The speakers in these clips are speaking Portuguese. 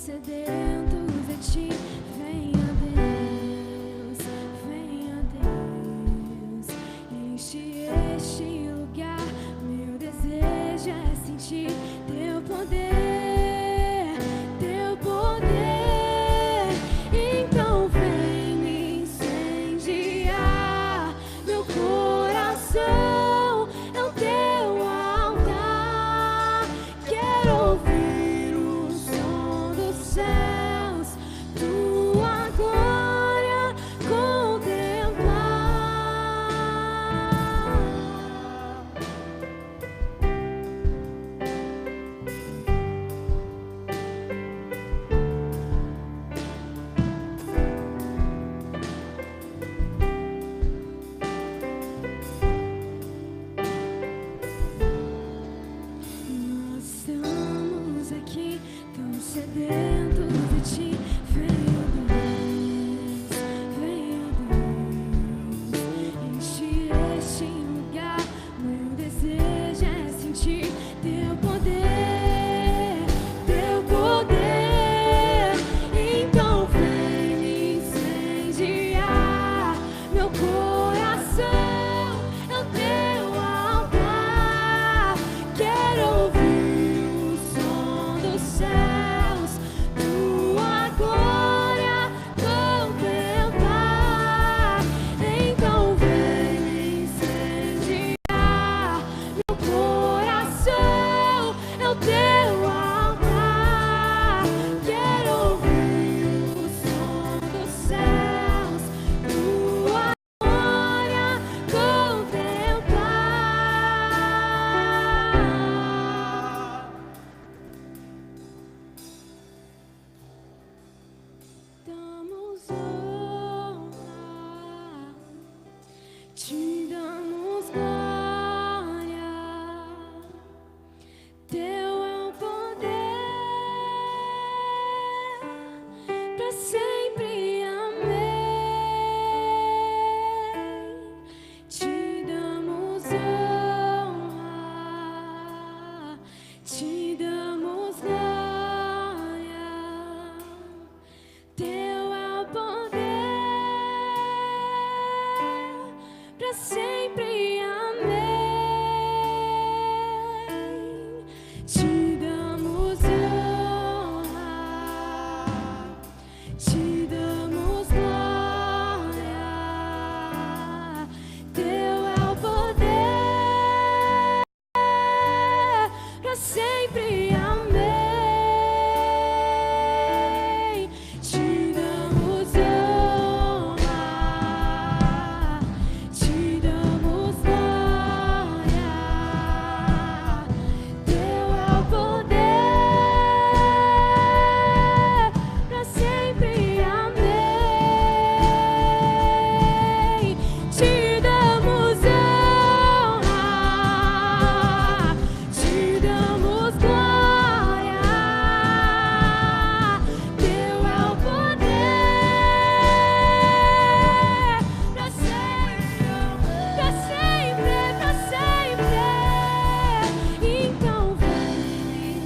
sedentos de ti. Venha Deus, enche este lugar. Meu desejo é sentir teu poder, teu poder. Então vem me incendiar. Meu coração é o teu altar. Quero ouvir o som dos céus, tua glória contemplar. Nós estamos aqui tão sedentos de ti. Venha Deus, enche este lugar. Meu desejo é sentir teu poder, teu poder. Então vem me incendiar. Meu coração é o teu altar. Quero ouvir o som dos céus, tua glória contemplar. Então vem me incendiar. Meu coração é o teu altar. Quero ouvir o som dos céus, tua glória contemplar. Damos honra, te damos glória. Teu é o poder, pra sempre, amém. Te damos honra, te damos glória. Teu é o poder, pra sempre, amém. Te damos honra, te damos glória. Teu é o poder, pra sempre, amém. Te damos honra, te damos glória. Teu é o poder, pra sempre, amém. Te damos honra, te damos glória. Teu é o poder, pra sempre, pra sempre, pra sempre. Então vem me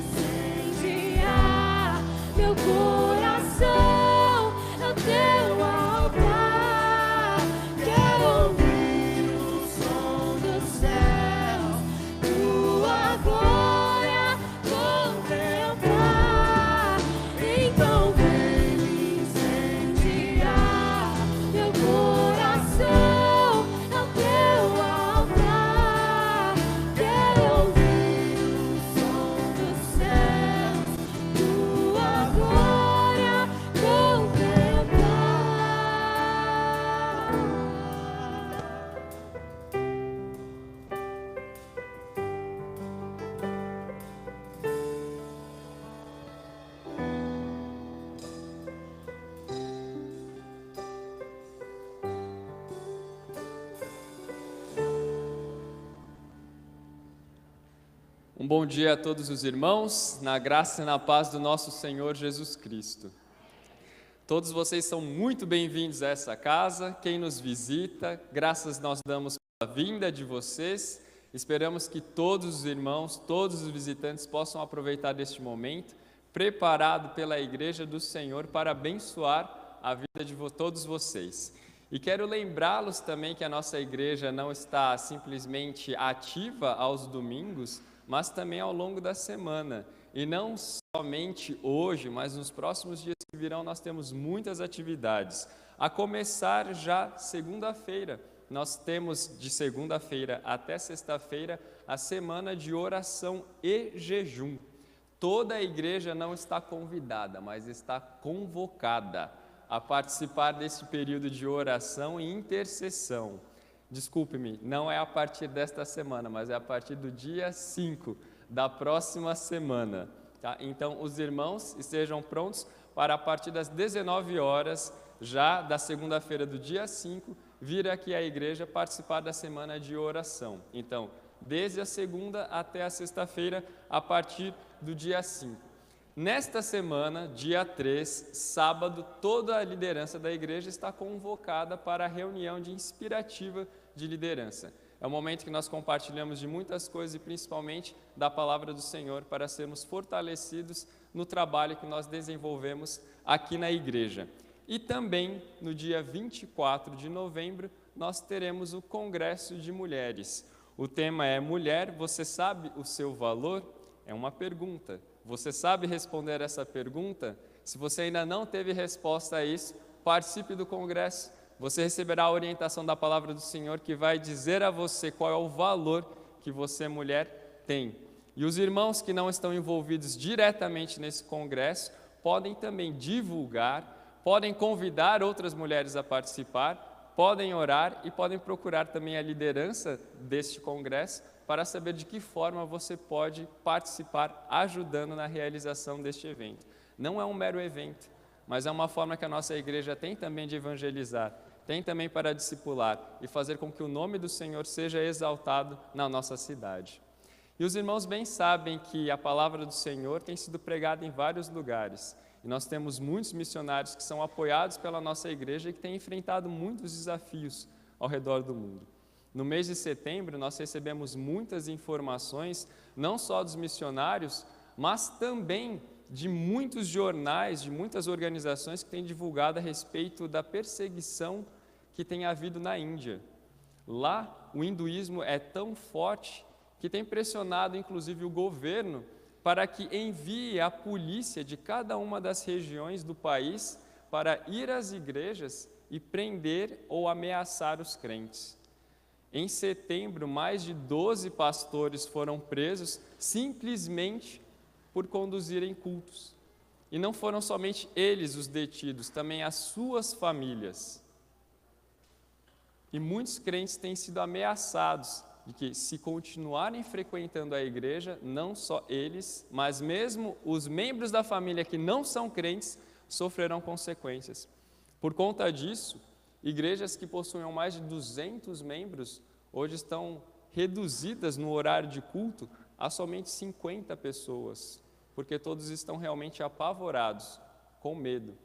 incendiar. Meu coração é o teu altar. Quero ouvir o som dos céus, tua glória contemplar. Então vem me incendiar. Meu coração é o teu altar. Quero ouvir o som dos céus, tua glória contemplar. Um bom dia a todos os irmãos, na graça e na paz do nosso Senhor Jesus Cristo. Todos vocês são muito bem-vindos a essa casa. Quem nos visita, graças nós damos pela vinda de vocês. Esperamos que todos os irmãos, todos os visitantes possam aproveitar deste momento preparado pela Igreja do Senhor para abençoar a vida de todos vocês. E quero lembrá-los também que a nossa igreja não está simplesmente ativa aos domingos, mas também ao longo da semana. E não somente hoje, mas nos próximos dias que virão, nós temos muitas atividades. A começar já segunda-feira. Nós temos de segunda-feira até sexta-feira a semana de oração e jejum. Toda a igreja não está convidada, mas está convocada a participar desse período de oração e intercessão. Desculpe-me, não é a partir desta semana, mas é a partir do dia 5 da próxima semana. Tá? Então, os irmãos estejam prontos para, a partir das 19 horas, já da segunda-feira do dia 5, vir aqui à igreja participar da semana de oração. Então, desde a segunda até a sexta-feira, a partir do dia 5. Nesta semana, dia 3, sábado, toda a liderança da igreja está convocada para a reunião de inspirativa de liderança. É o momento que nós compartilhamos de muitas coisas e principalmente da palavra do Senhor para sermos fortalecidos no trabalho que nós desenvolvemos aqui na igreja. E também, no dia 24 de novembro, nós teremos o Congresso de Mulheres. O tema é Mulher, você sabe o seu valor? É uma pergunta. Você sabe responder essa pergunta? Se você ainda não teve resposta a isso, participe do congresso. Você receberá a orientação da palavra do Senhor que vai dizer a você qual é o valor que você, mulher, tem. E os irmãos que não estão envolvidos diretamente nesse congresso podem também divulgar, podem convidar outras mulheres a participar, podem orar e podem procurar também a liderança deste congresso para saber de que forma você pode participar ajudando na realização deste evento. Não é um mero evento, mas é uma forma que a nossa igreja tem também de evangelizar, tem também para discipular e fazer com que o nome do Senhor seja exaltado na nossa cidade. E os irmãos bem sabem que a palavra do Senhor tem sido pregada em vários lugares. E nós temos muitos missionários que são apoiados pela nossa igreja e que têm enfrentado muitos desafios ao redor do mundo. No mês de setembro, nós recebemos muitas informações, não só dos missionários, mas também de muitos jornais, de muitas organizações que têm divulgado a respeito da perseguição que tem havido na Índia. Lá, o hinduísmo é tão forte que tem pressionado, inclusive, o governo para que envie a polícia de cada uma das regiões do país para ir às igrejas e prender ou ameaçar os crentes. Em setembro, mais de 12 pastores foram presos simplesmente por conduzirem cultos. E não foram somente eles os detidos, também as suas famílias. E muitos crentes têm sido ameaçados de que, se continuarem frequentando a igreja, não só eles, mas mesmo os membros da família que não são crentes, sofrerão consequências. Por conta disso, igrejas que possuíam mais de 200 membros, hoje estão reduzidas no horário de culto a somente 50 pessoas, porque todos estão realmente apavorados, com medo,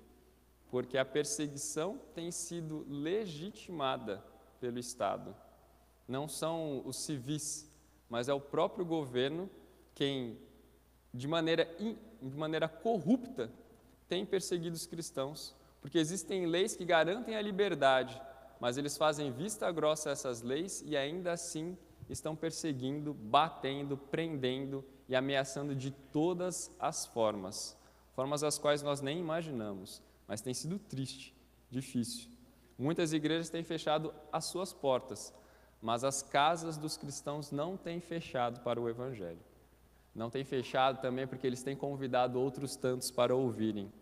porque a perseguição tem sido legitimada pelo Estado. Não são os civis, mas é o próprio governo quem, de maneira corrupta, tem perseguido os cristãos, porque existem leis que garantem a liberdade, mas eles fazem vista grossa a essas leis e ainda assim estão perseguindo, batendo, prendendo e ameaçando de todas as formas as quais nós nem imaginamos, mas tem sido triste, difícil. Muitas igrejas têm fechado as suas portas, mas as casas dos cristãos não têm fechado para o Evangelho. Não têm fechado também porque eles têm convidado outros tantos para ouvirem.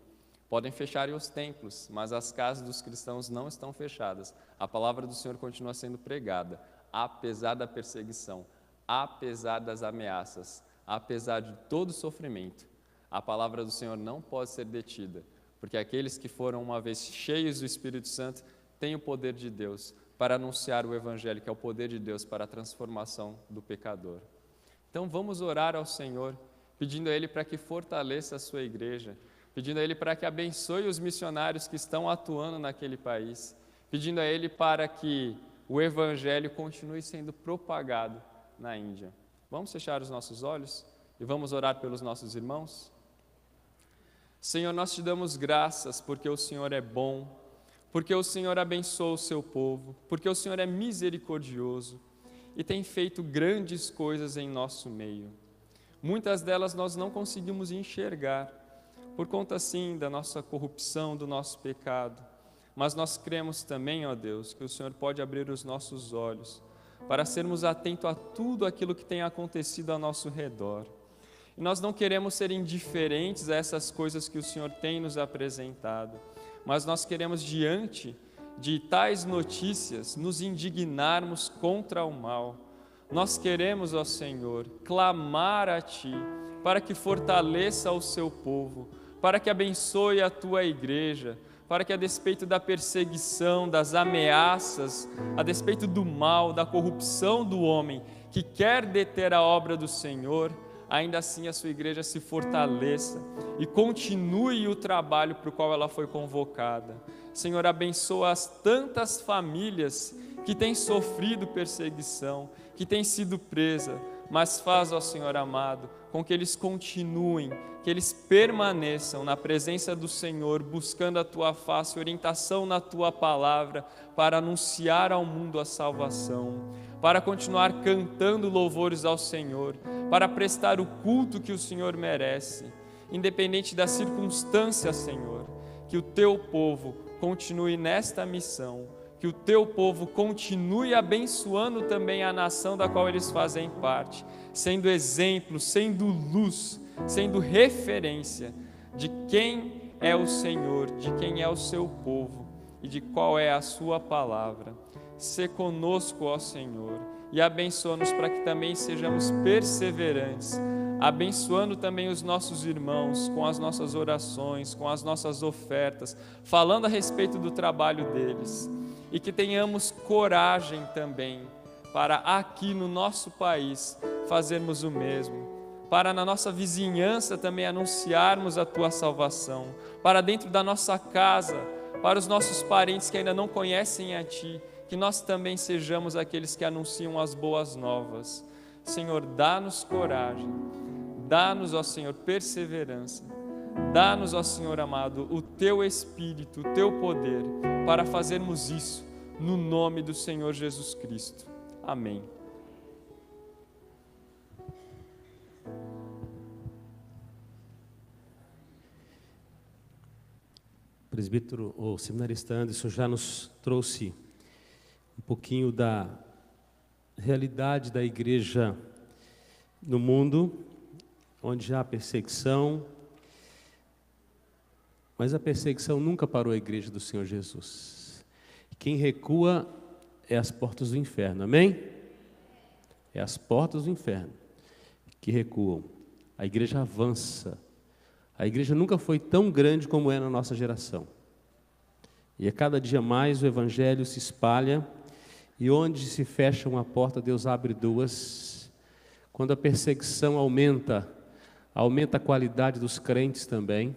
Podem fechar os templos, mas as casas dos cristãos não estão fechadas. A palavra do Senhor continua sendo pregada, apesar da perseguição, apesar das ameaças, apesar de todo o sofrimento. A palavra do Senhor não pode ser detida, porque aqueles que foram uma vez cheios do Espírito Santo têm o poder de Deus para anunciar o Evangelho, que é o poder de Deus para a transformação do pecador. Então vamos orar ao Senhor, pedindo a Ele para que fortaleça a sua igreja, pedindo a Ele para que abençoe os missionários que estão atuando naquele país, pedindo a Ele para que o Evangelho continue sendo propagado na Índia. Vamos fechar os nossos olhos e vamos orar pelos nossos irmãos? Senhor, nós te damos graças porque o Senhor é bom, porque o Senhor abençoa o seu povo, porque o Senhor é misericordioso e tem feito grandes coisas em nosso meio. Muitas delas nós não conseguimos enxergar, por conta sim da nossa corrupção, do nosso pecado, mas nós cremos também, ó Deus, que o Senhor pode abrir os nossos olhos para sermos atentos a tudo aquilo que tem acontecido ao nosso redor. E nós não queremos ser indiferentes a essas coisas que o Senhor tem nos apresentado, mas nós queremos, diante de tais notícias, nos indignarmos contra o mal. Nós queremos, ó Senhor, clamar a Ti, para que fortaleça o seu povo, para que abençoe a Tua igreja, para que a despeito da perseguição, das ameaças, a despeito do mal, da corrupção do homem que quer deter a obra do Senhor, ainda assim a sua igreja se fortaleça e continue o trabalho para o qual ela foi convocada. Senhor, abençoa as tantas famílias que têm sofrido perseguição, que têm sido presas, mas faz, ó Senhor amado, com que eles continuem, que eles permaneçam na presença do Senhor, buscando a Tua face, orientação na Tua palavra, para anunciar ao mundo a salvação, para continuar cantando louvores ao Senhor, para prestar o culto que o Senhor merece, independente das circunstâncias, Senhor, que o Teu povo continue nesta missão, que o Teu povo continue abençoando também a nação da qual eles fazem parte, sendo exemplo, sendo luz, sendo referência de quem é o Senhor, de quem é o Seu povo e de qual é a Sua palavra. Sê conosco, ó Senhor, e abençoa-nos para que também sejamos perseverantes, abençoando também os nossos irmãos com as nossas orações, com as nossas ofertas, falando a respeito do trabalho deles, e que tenhamos coragem também para aqui no nosso país fazermos o mesmo, para na nossa vizinhança também anunciarmos a Tua salvação, para dentro da nossa casa, para os nossos parentes que ainda não conhecem a Ti, que nós também sejamos aqueles que anunciam as boas novas. Senhor, dá-nos coragem, dá-nos, ó Senhor, perseverança, dá-nos, ó Senhor amado, o Teu Espírito, o Teu poder, para fazermos isso no nome do Senhor Jesus Cristo. Amém. O presbítero, o seminarista Anderson já nos trouxe um pouquinho da realidade da igreja no mundo, onde há perseguição, mas a perseguição nunca parou a igreja do Senhor Jesus. Quem recua é as portas do inferno, amém? É as portas do inferno que recuam. A igreja avança. A igreja nunca foi tão grande como é na nossa geração. E a cada dia mais o evangelho se espalha, e onde se fecha uma porta, Deus abre duas. Quando a perseguição aumenta a qualidade dos crentes também.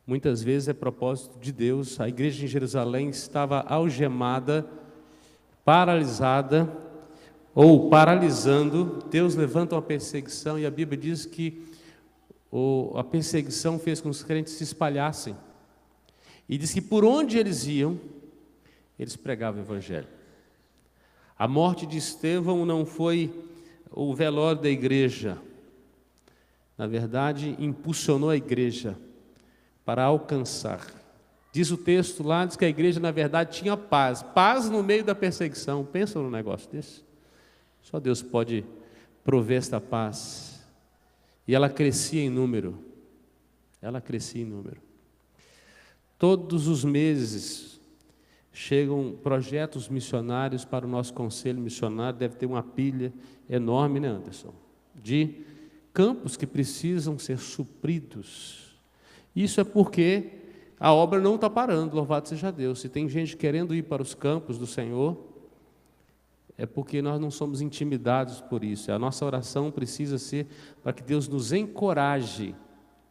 Muitas vezes é propósito de Deus. A igreja em Jerusalém estava algemada, paralisada, ou paralisando. Deus levanta uma perseguição, e a Bíblia diz que a perseguição fez com que os crentes se espalhassem. E diz que por onde eles iam, eles pregavam o evangelho. A morte de Estevão não foi o velório da igreja. Na verdade, impulsionou a igreja para alcançar. Diz o texto lá, diz que a igreja, na verdade, tinha paz. Paz no meio da perseguição. Pensa num negócio desse. Só Deus pode prover esta paz. E ela crescia em número. Ela crescia em número. Todos os meses chegam projetos missionários para o nosso conselho missionário. Deve ter uma pilha enorme, né, Anderson? De campos que precisam ser supridos. Isso é porque a obra não está parando, louvado seja Deus. Se tem gente querendo ir para os campos do Senhor, é porque nós não somos intimidados por isso. A nossa oração precisa ser para que Deus nos encoraje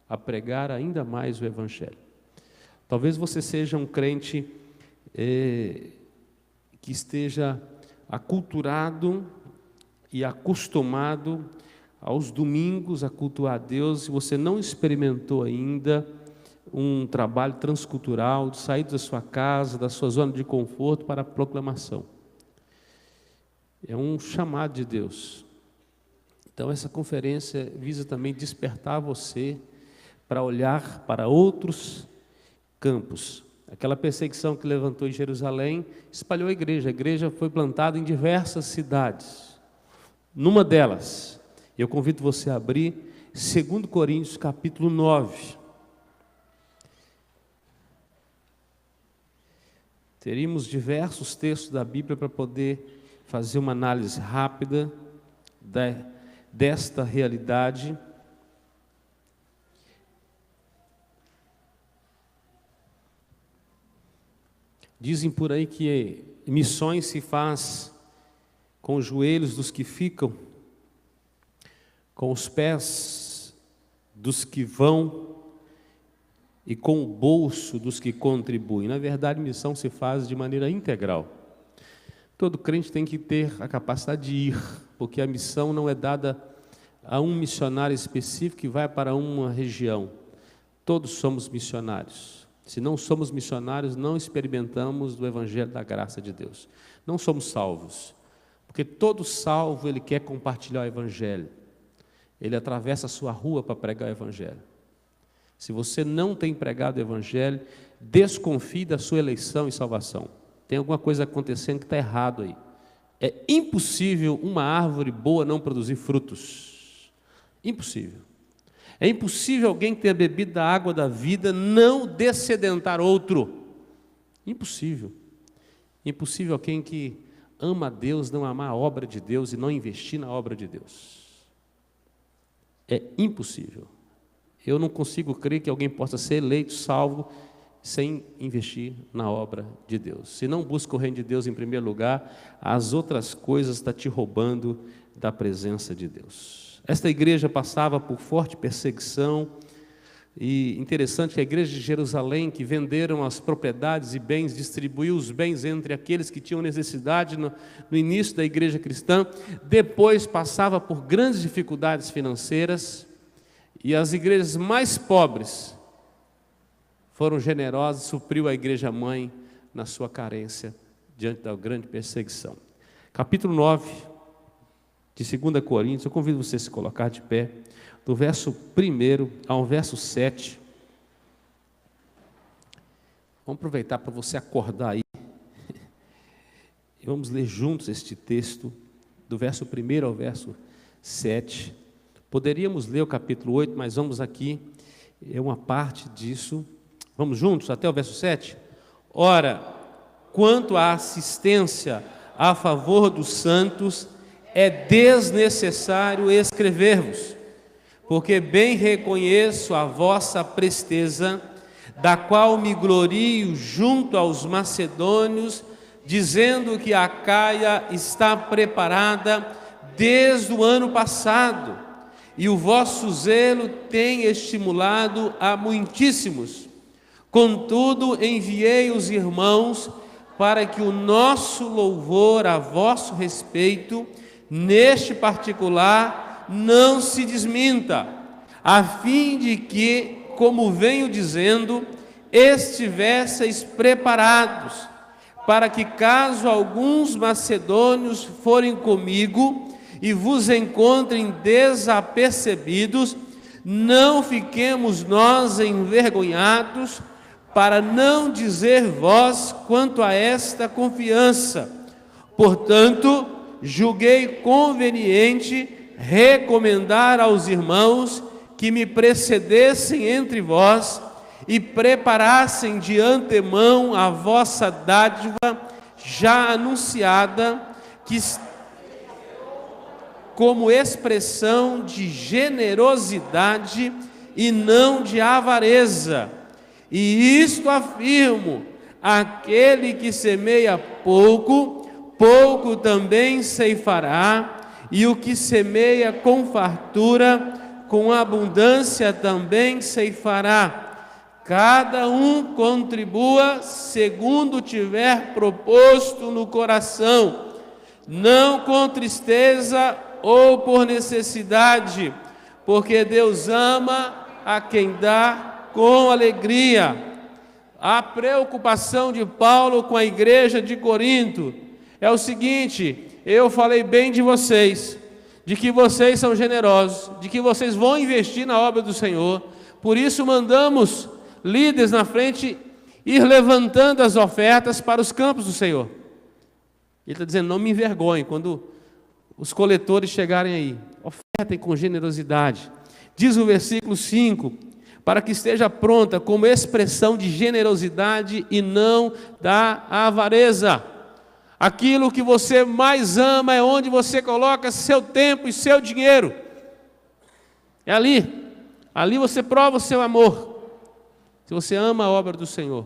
a pregar ainda mais o Evangelho. Talvez você seja um crente que esteja aculturado e acostumado aos domingos a cultuar a Deus, se você não experimentou ainda um trabalho transcultural, de sair da sua casa, da sua zona de conforto para a proclamação. É um chamado de Deus. Então essa conferência visa também despertar você para olhar para outros campos. Aquela perseguição que levantou em Jerusalém espalhou a igreja foi plantada em diversas cidades. Numa delas, eu convido você a abrir 2 Coríntios capítulo 9. Teríamos diversos textos da Bíblia para poder fazer uma análise rápida desta realidade. Dizem por aí que missões se faz com os joelhos dos que ficam, com os pés dos que vão e com o bolso dos que contribuem. Na verdade, missão se faz de maneira integral. Todo crente tem que ter a capacidade de ir, porque a missão não é dada a um missionário específico que vai para uma região. Todos somos missionários. Se não somos missionários, não experimentamos do Evangelho da graça de Deus. Não somos salvos, porque todo salvo, ele quer compartilhar o Evangelho. Ele atravessa a sua rua para pregar o Evangelho. Se você não tem pregado o Evangelho, desconfie da sua eleição e salvação. Tem alguma coisa acontecendo que está errado aí. É impossível uma árvore boa não produzir frutos. Impossível. É impossível alguém que tenha bebido da água da vida não dessedentar outro. Impossível. Impossível alguém que ama a Deus não amar a obra de Deus e não investir na obra de Deus. É impossível. Eu não consigo crer que alguém possa ser eleito, salvo, sem investir na obra de Deus. Se não busca o reino de Deus em primeiro lugar, as outras coisas estão te roubando da presença de Deus. Esta igreja passava por forte perseguição, e interessante que a igreja de Jerusalém, que venderam as propriedades e bens, distribuiu os bens entre aqueles que tinham necessidade no início da igreja cristã, depois passava por grandes dificuldades financeiras, e as igrejas mais pobres foram generosas, supriu a igreja mãe na sua carência diante da grande perseguição. Capítulo 9 de 2 Coríntios, eu convido você a se colocar de pé, do verso 1 ao verso 7. Vamos aproveitar para você acordar aí. E vamos ler juntos este texto, do verso 1 ao verso 7. Poderíamos ler o capítulo 8, mas vamos aqui, é uma parte disso. Vamos juntos até o verso 7? Ora, quanto à assistência a favor dos santos, é desnecessário escrever-vos, porque bem reconheço a vossa presteza, da qual me glorio junto aos macedônios, dizendo que a Caia está preparada desde o ano passado, e o vosso zelo tem estimulado a muitíssimos. Contudo, enviei os irmãos para que o nosso louvor a vosso respeito, neste particular, não se desminta, a fim de que, como venho dizendo, estivesseis preparados, para que, caso alguns macedônios forem comigo e vos encontrem desapercebidos, não fiquemos nós envergonhados, para não dizer vós quanto a esta confiança. Portanto, julguei conveniente recomendar aos irmãos que me precedessem entre vós e preparassem de antemão a vossa dádiva já anunciada, que como expressão de generosidade e não de avareza. E isto afirmo: aquele que semeia pouco, pouco também ceifará, e o que semeia com fartura, com abundância também ceifará. Cada um contribua segundo tiver proposto no coração, não com tristeza ou por necessidade, porque Deus ama a quem dá com alegria. A preocupação de Paulo com a igreja de Corinto é o seguinte: eu falei bem de vocês, de que vocês são generosos, de que vocês vão investir na obra do Senhor, por isso mandamos líderes na frente ir levantando as ofertas para os campos do Senhor. Ele está dizendo: não me envergonhe quando os coletores chegarem aí, ofertem com generosidade. Diz o versículo 5, para que esteja pronta como expressão de generosidade e não da avareza. Aquilo que você mais ama é onde você coloca seu tempo e seu dinheiro. É ali você prova o seu amor. Se você ama a obra do Senhor,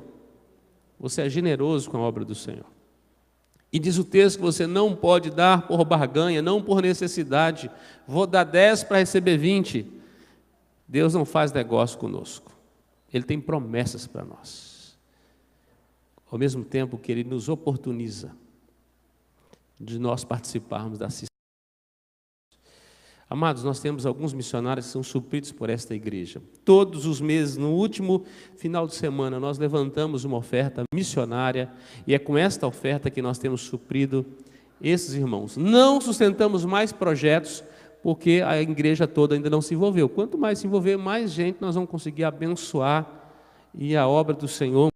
você é generoso com a obra do Senhor. E diz o texto que você não pode dar por barganha, não por necessidade. Vou dar 10 para receber 20. Deus não faz negócio conosco. Ele tem promessas para nós. Ao mesmo tempo que Ele nos oportuniza de nós participarmos da assistência. Amados, nós temos alguns missionários que são supridos por esta igreja. Todos os meses, no último final de semana, nós levantamos uma oferta missionária e é com esta oferta que nós temos suprido esses irmãos. Não sustentamos mais projetos porque a igreja toda ainda não se envolveu. Quanto mais se envolver, mais gente nós vamos conseguir abençoar e a obra do Senhor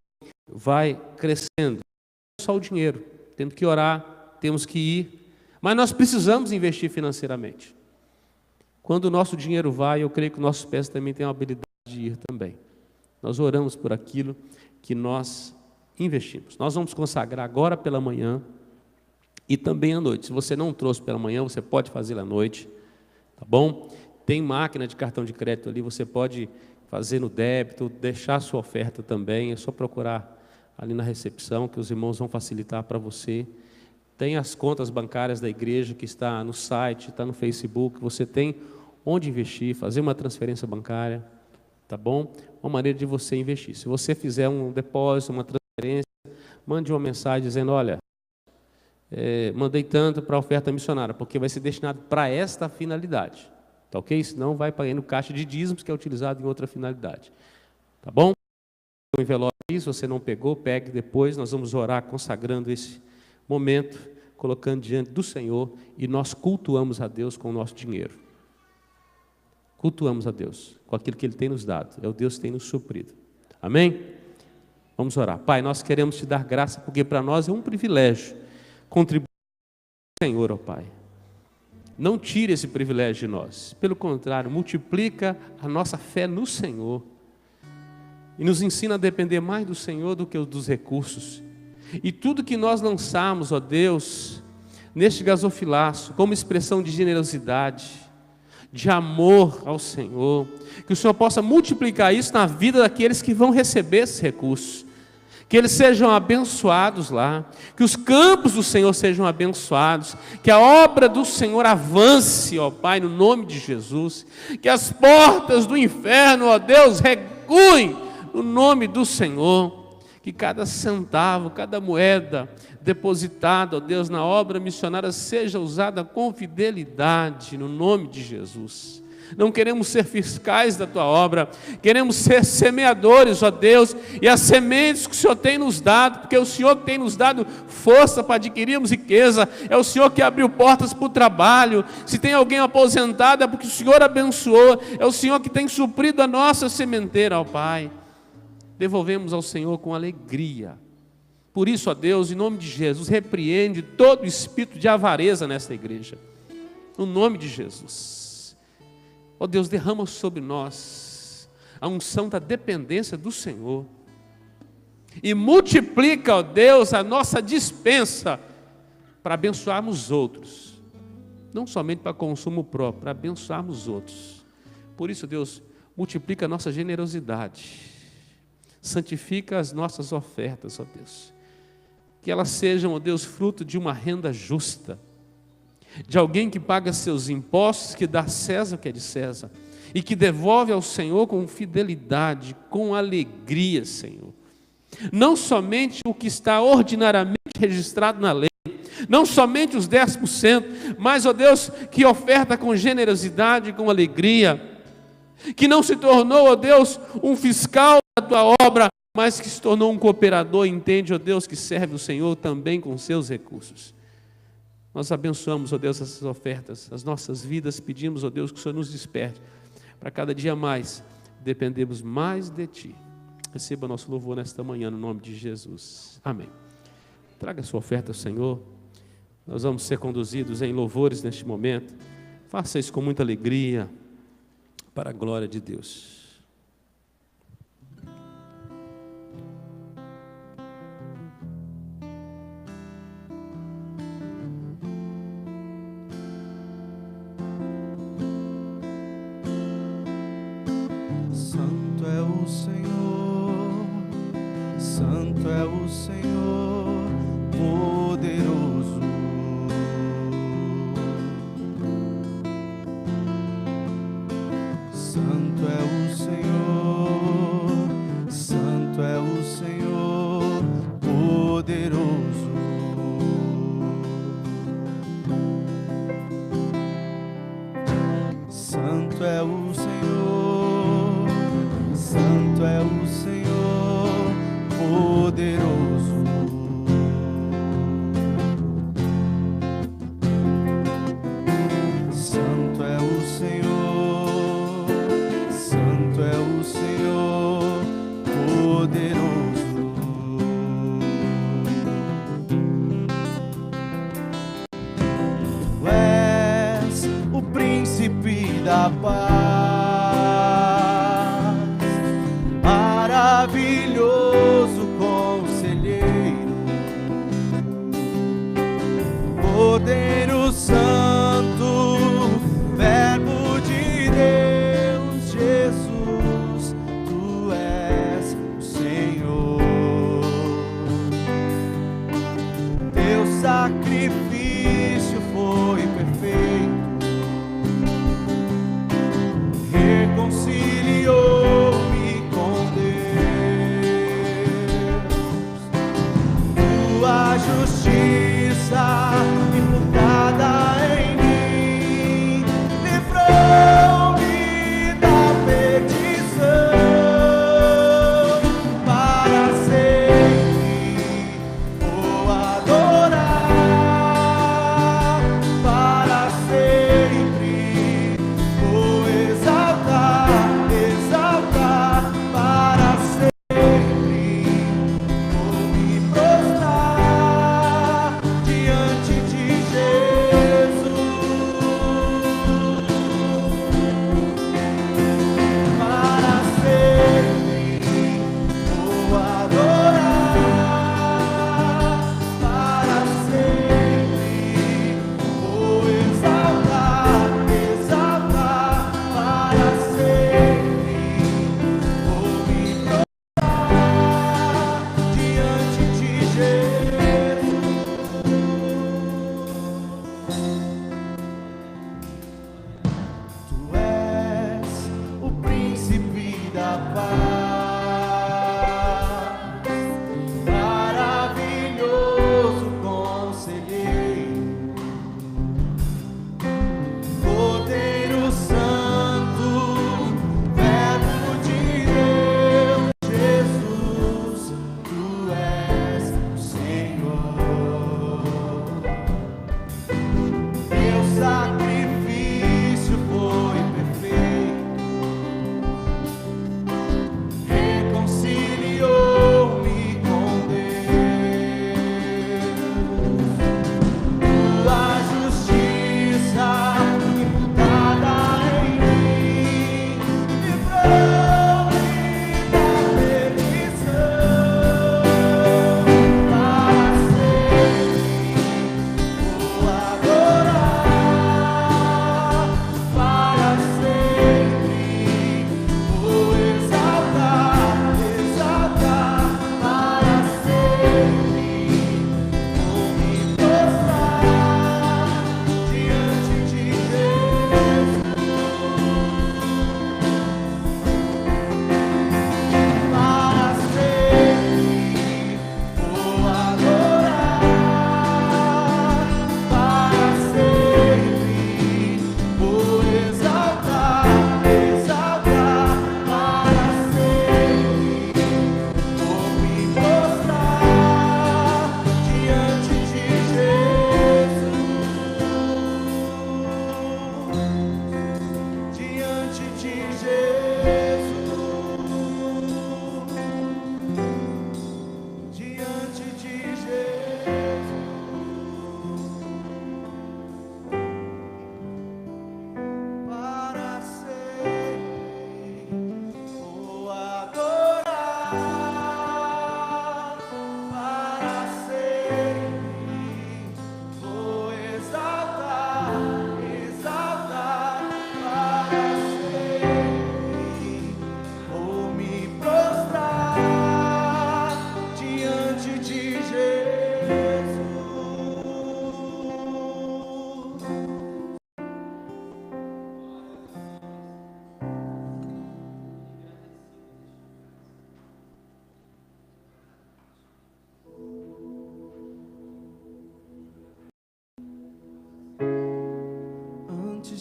vai crescendo. Não é só o dinheiro, temos que orar, temos que ir, mas nós precisamos investir financeiramente. Quando o nosso dinheiro vai, eu creio que nossos pés também têm a habilidade de ir também. Nós oramos por aquilo que nós investimos. Nós vamos consagrar agora pela manhã e também à noite. Se você não trouxe pela manhã, você pode fazer à noite, tá bom? Tem máquina de cartão de crédito ali, você pode fazer no débito, deixar a sua oferta também, é só procurar ali na recepção, que os irmãos vão facilitar para você. Tem as contas bancárias da igreja, que está no site, está no Facebook, você tem onde investir, fazer uma transferência bancária, tá bom? Uma maneira de você investir. Se você fizer um depósito, uma transferência, mande uma mensagem dizendo: olha, mandei tanto para a oferta missionária, porque vai ser destinado para esta finalidade, tá ok? Senão vai para aí no caixa de dízimos, que é utilizado em outra finalidade, tá bom? O envelope aí, se você não pegou, pegue depois, nós vamos orar consagrando esse momento, colocando diante do Senhor, e nós cultuamos a Deus com o nosso dinheiro. Cultuamos a Deus com aquilo que Ele tem nos dado. É o Deus que tem nos suprido. Amém? Vamos orar. Pai, nós queremos Te dar graça, porque para nós é um privilégio contribuir com o Senhor, ó Pai. Não tire esse privilégio de nós. Pelo contrário, multiplica a nossa fé no Senhor. E nos ensina a depender mais do Senhor do que dos recursos. E tudo que nós lançarmos, ó Deus, neste gasofilaço, como expressão de generosidade, de amor ao Senhor, que o Senhor possa multiplicar isso na vida daqueles que vão receber esses recursos, que eles sejam abençoados lá, que os campos do Senhor sejam abençoados, que a obra do Senhor avance, ó Pai, no nome de Jesus, que as portas do inferno, ó Deus, recuem no nome do Senhor, que cada centavo, cada moeda depositada, ó Deus, na obra missionária seja usada com fidelidade, no nome de Jesus. Não queremos ser fiscais da Tua obra, queremos ser semeadores, ó Deus, e as sementes que o Senhor tem nos dado, porque é o Senhor que tem nos dado força para adquirirmos riqueza, é o Senhor que abriu portas para o trabalho. Se tem alguém aposentado, é porque o Senhor abençoou, é o Senhor que tem suprido a nossa sementeira, ó Pai. Devolvemos ao Senhor com alegria. Por isso, ó Deus, em nome de Jesus, repreende todo espírito de avareza nesta igreja. No nome de Jesus. Ó Deus, derrama sobre nós a unção da dependência do Senhor. E multiplica, ó Deus, a nossa dispensa para abençoarmos outros. Não somente para consumo próprio, para abençoarmos outros. Por isso, Deus, multiplica a nossa generosidade. Santifica as nossas ofertas, ó Deus. Que elas sejam, ó Deus, fruto de uma renda justa. De alguém que paga seus impostos, que dá a César o que é de César. E que devolve ao Senhor com fidelidade, com alegria, Senhor. Não somente o que está ordinariamente registrado na lei. não somente os 10%, mas, ó Deus, que oferta com generosidade, com alegria, que não se tornou, ó Deus, um fiscal da tua obra, mas que se tornou um cooperador, entende, ó Deus, que serve o Senhor também com seus recursos. Nós abençoamos, ó Deus, essas ofertas, as nossas vidas, pedimos, ó Deus, que o Senhor nos desperte, para cada dia mais dependemos mais de Ti. Receba nosso louvor nesta manhã, no nome de Jesus. Amém. Traga a sua oferta ao Senhor. Nós vamos ser conduzidos em louvores neste momento. Faça isso com muita alegria, para a glória de Deus. Santo é o Senhor, Santo é o Senhor, poderoso. Santo é o Senhor, Santo é o Senhor, poderoso. Santo é o Senhor, Santo é o Senhor, poderoso. Santo é o Senhor, Santo é o Senhor, poderoso. Tu és o príncipe da paz, maravilhoso conselheiro, Cordeiro Santo, Verbo de Deus, Jesus, Tu és o Senhor. Teu sacrifício foi perfeito, reconciliou-me com Deus. Tua justiça imputada em mim livrou-me da perdição. Para sempre vou adorar, para sempre vou exaltar, exaltar, para sempre vou me prostrar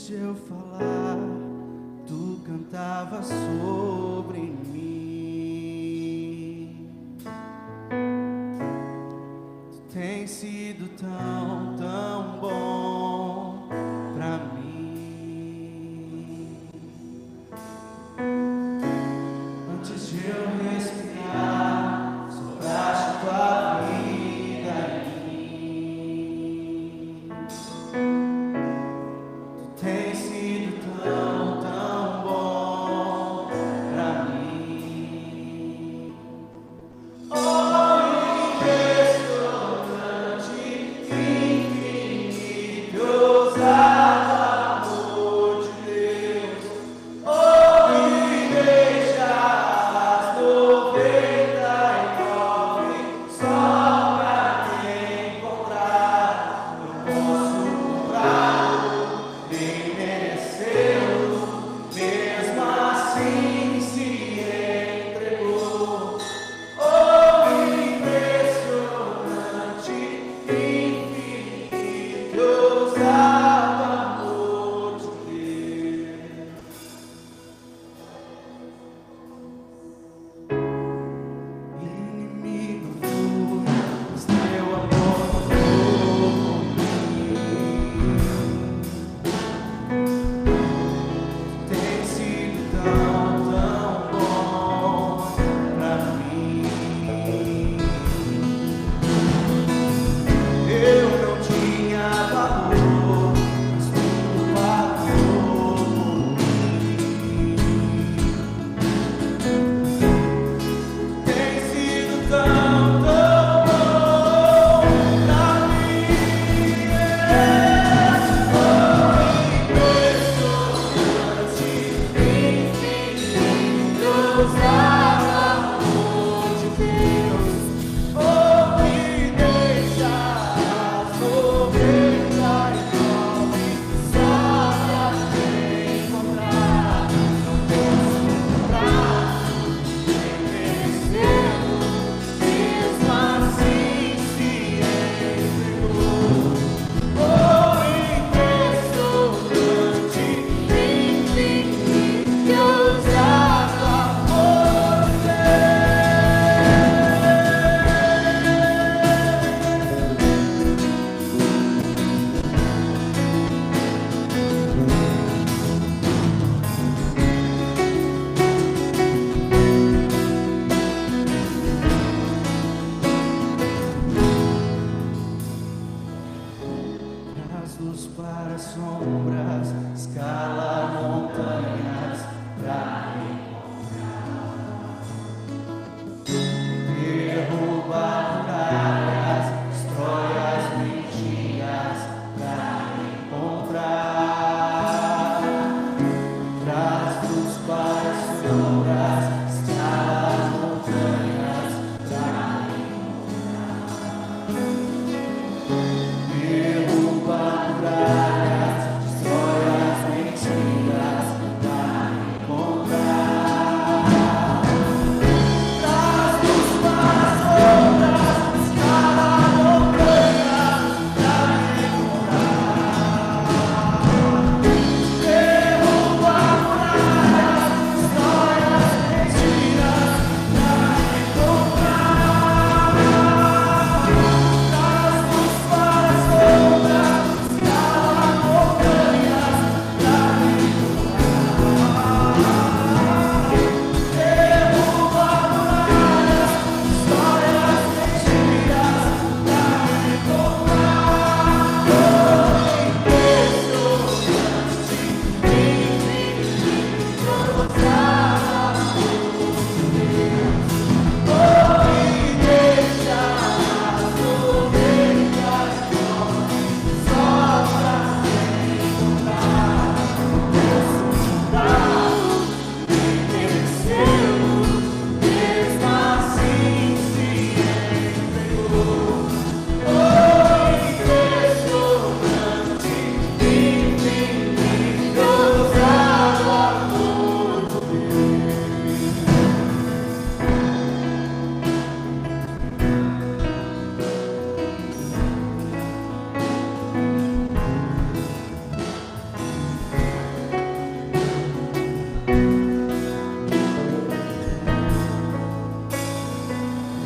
Antes de eu falar, tu cantava sobre mim. Tu tens sido tão, tão bom pra mim. Antes de eu respirar, sopraste tua vida em mim. Tu tens sido tão, tão bom pra mim. Oh, impressionante,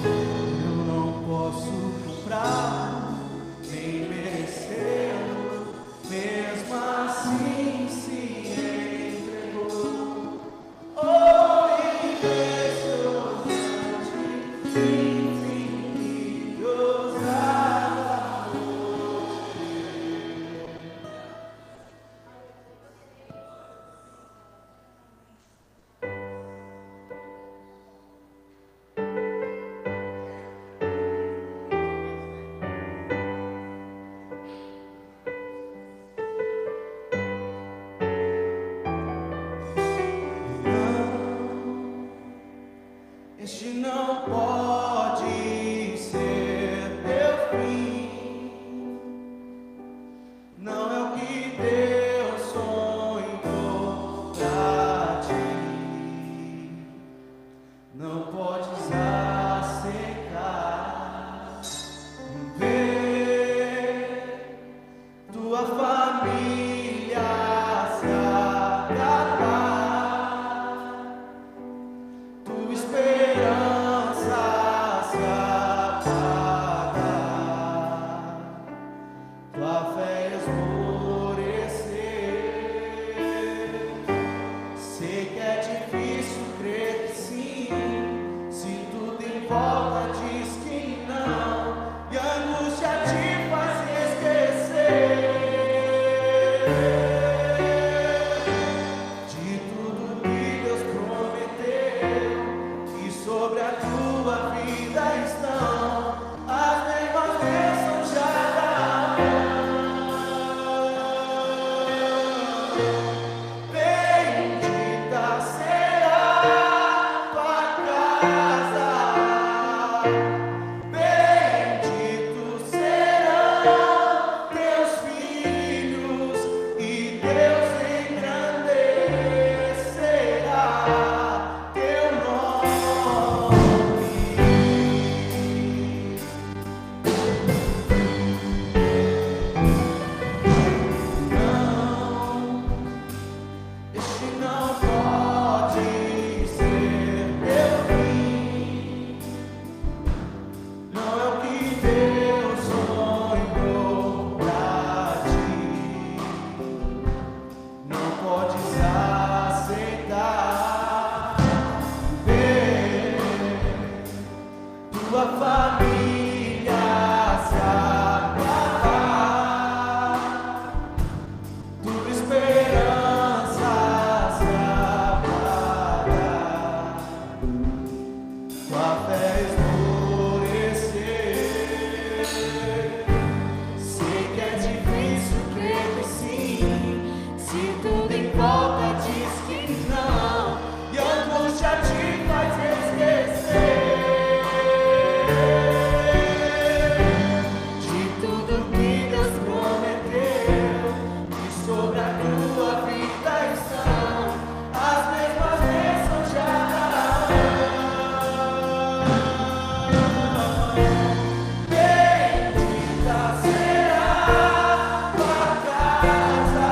Eu não posso comprar, nem merecer, mesmo assim se entregou. Oh, impressionante, infinitos amor. Este não pode ser teu fim, não é o que Deus sonhou pra ti. Não podes aceitar ver tua família se acabar, tua esperança se apagar, tua fé esmorecer. Sei que é difícil crer que sim, se tudo em volta diz que não, e a angústia te faz esquecer de tudo que Deus prometeu, e sobre a tua vida estão as mesmas bênçãos de Abraão. Bendita será tua casa, benditos serão teus filhos, e Deus engrandecerá teu nome. Este não pode ser teu fim, não é o que Deus sonhou pra ti. Não podes aceitar ver tua família se acabar, tua esperança se apagar, tua fé esmorecer. Sei que é difícil crer que sim, se tudo em volta diz que não, e a angústia te faz esquecer de tudo que Deus prometeu, e sobre a tua vida estão as mesmas bênçãos de Abraão. Bendita será tua casa,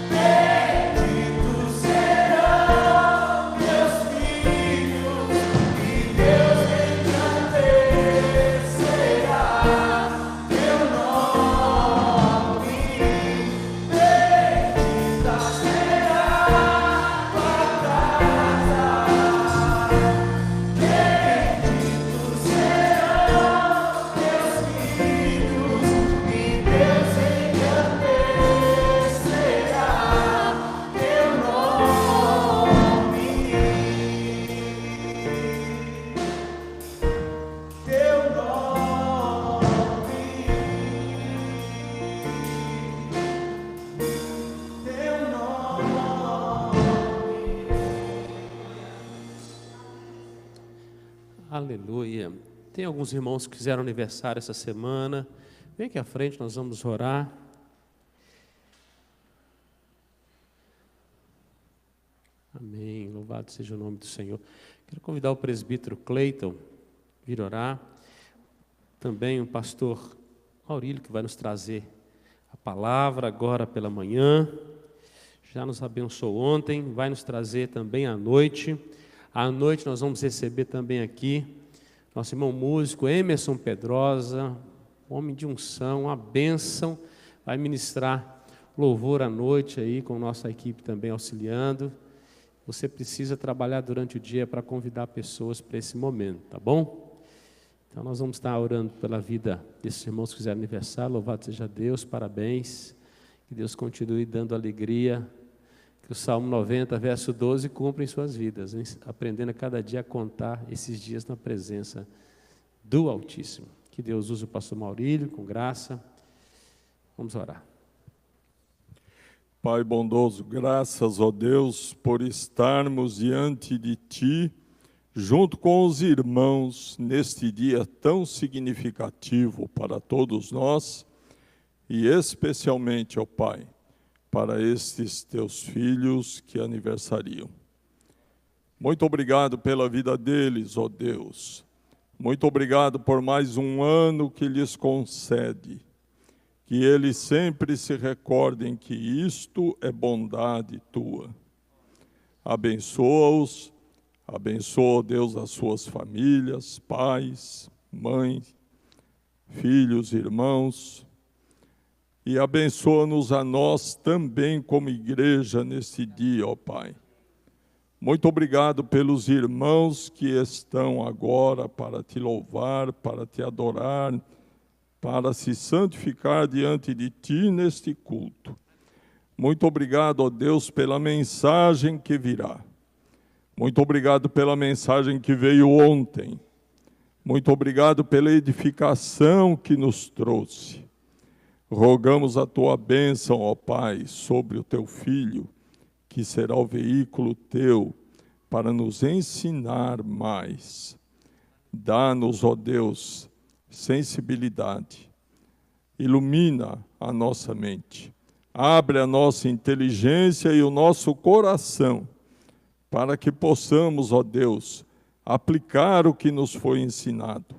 benditos serão teus filhos, e Deus engrandecerá teu nome. Bendita será tua casa, benditos serão teus filhos, e Deus engrandecerá teu nome. Teu Aleluia. Tem alguns irmãos que fizeram aniversário essa semana. Vem aqui à frente, nós vamos orar. Amém. Louvado seja o nome do Senhor. Quero convidar o presbítero Cleiton a vir orar. Também o pastor Maurílio, que vai nos trazer a palavra agora pela manhã. Já nos abençoou ontem, vai nos trazer também à noite À noite nós vamos receber também aqui nosso irmão músico Emerson Pedrosa, homem de unção, uma bênção, vai ministrar louvor à noite aí, com nossa equipe também auxiliando. Você precisa trabalhar durante o dia para convidar pessoas para esse momento, tá bom? Então nós vamos estar orando pela vida desses irmãos que fizeram aniversário, louvado seja Deus, parabéns, que Deus continue dando alegria, que o Salmo 90, verso 12, cumpra em suas vidas, hein? Aprendendo a cada dia a contar esses dias na presença do Altíssimo. Que Deus use o pastor Maurílio com graça. Vamos orar. Pai bondoso, graças, ó Deus, por estarmos diante de Ti, junto com os irmãos, neste dia tão significativo para todos nós, e especialmente, ó Pai, para estes Teus filhos que aniversariam. Muito obrigado pela vida deles, ó Deus. Muito obrigado por mais um ano que lhes concede. Que eles sempre se recordem que isto é bondade Tua. Abençoa-os, abençoa, Deus, as suas famílias, pais, mães, filhos, irmãos, e abençoa-nos a nós também como igreja nesse dia, ó Pai. Muito obrigado pelos irmãos que estão agora para Te louvar, para Te adorar, para se santificar diante de Ti neste culto. Muito obrigado, ó Deus, pela mensagem que virá. Muito obrigado pela mensagem que veio ontem. Muito obrigado pela edificação que nos trouxe. Rogamos a Tua bênção, ó Pai, sobre o Teu Filho, que será o veículo Teu para nos ensinar mais. Dá-nos, ó Deus, sensibilidade. Ilumina a nossa mente. Abre a nossa inteligência e o nosso coração, para que possamos, ó Deus, aplicar o que nos foi ensinado.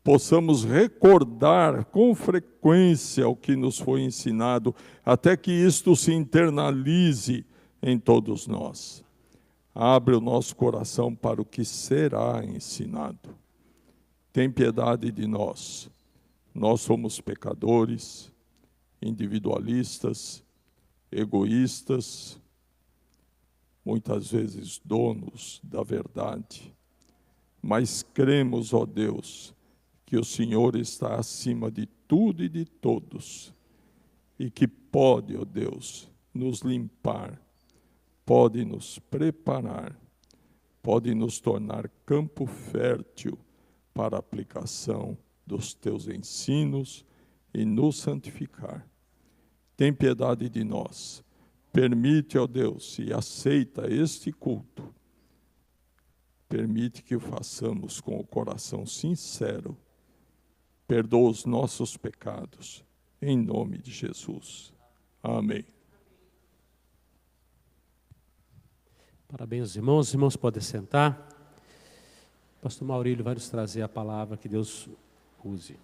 Possamos recordar com frequência o que nos foi ensinado, até que isto se internalize em todos nós. Abre o nosso coração para o que será ensinado. Tem piedade de nós. Nós somos pecadores, individualistas, egoístas, muitas vezes donos da verdade. Mas cremos, ó Deus, que o Senhor está acima de tudo e de todos, e que pode, ó Deus, nos limpar, pode nos preparar, pode nos tornar campo fértil para a aplicação dos Teus ensinos e nos santificar. Tem piedade de nós. Permite, ó Deus, e aceita este culto. Permite que o façamos com o coração sincero. Perdoa os nossos pecados, em nome de Jesus. Amém. Parabéns aos irmãos. Os irmãos podem sentar. O pastor Maurílio vai nos trazer a palavra que Deus use.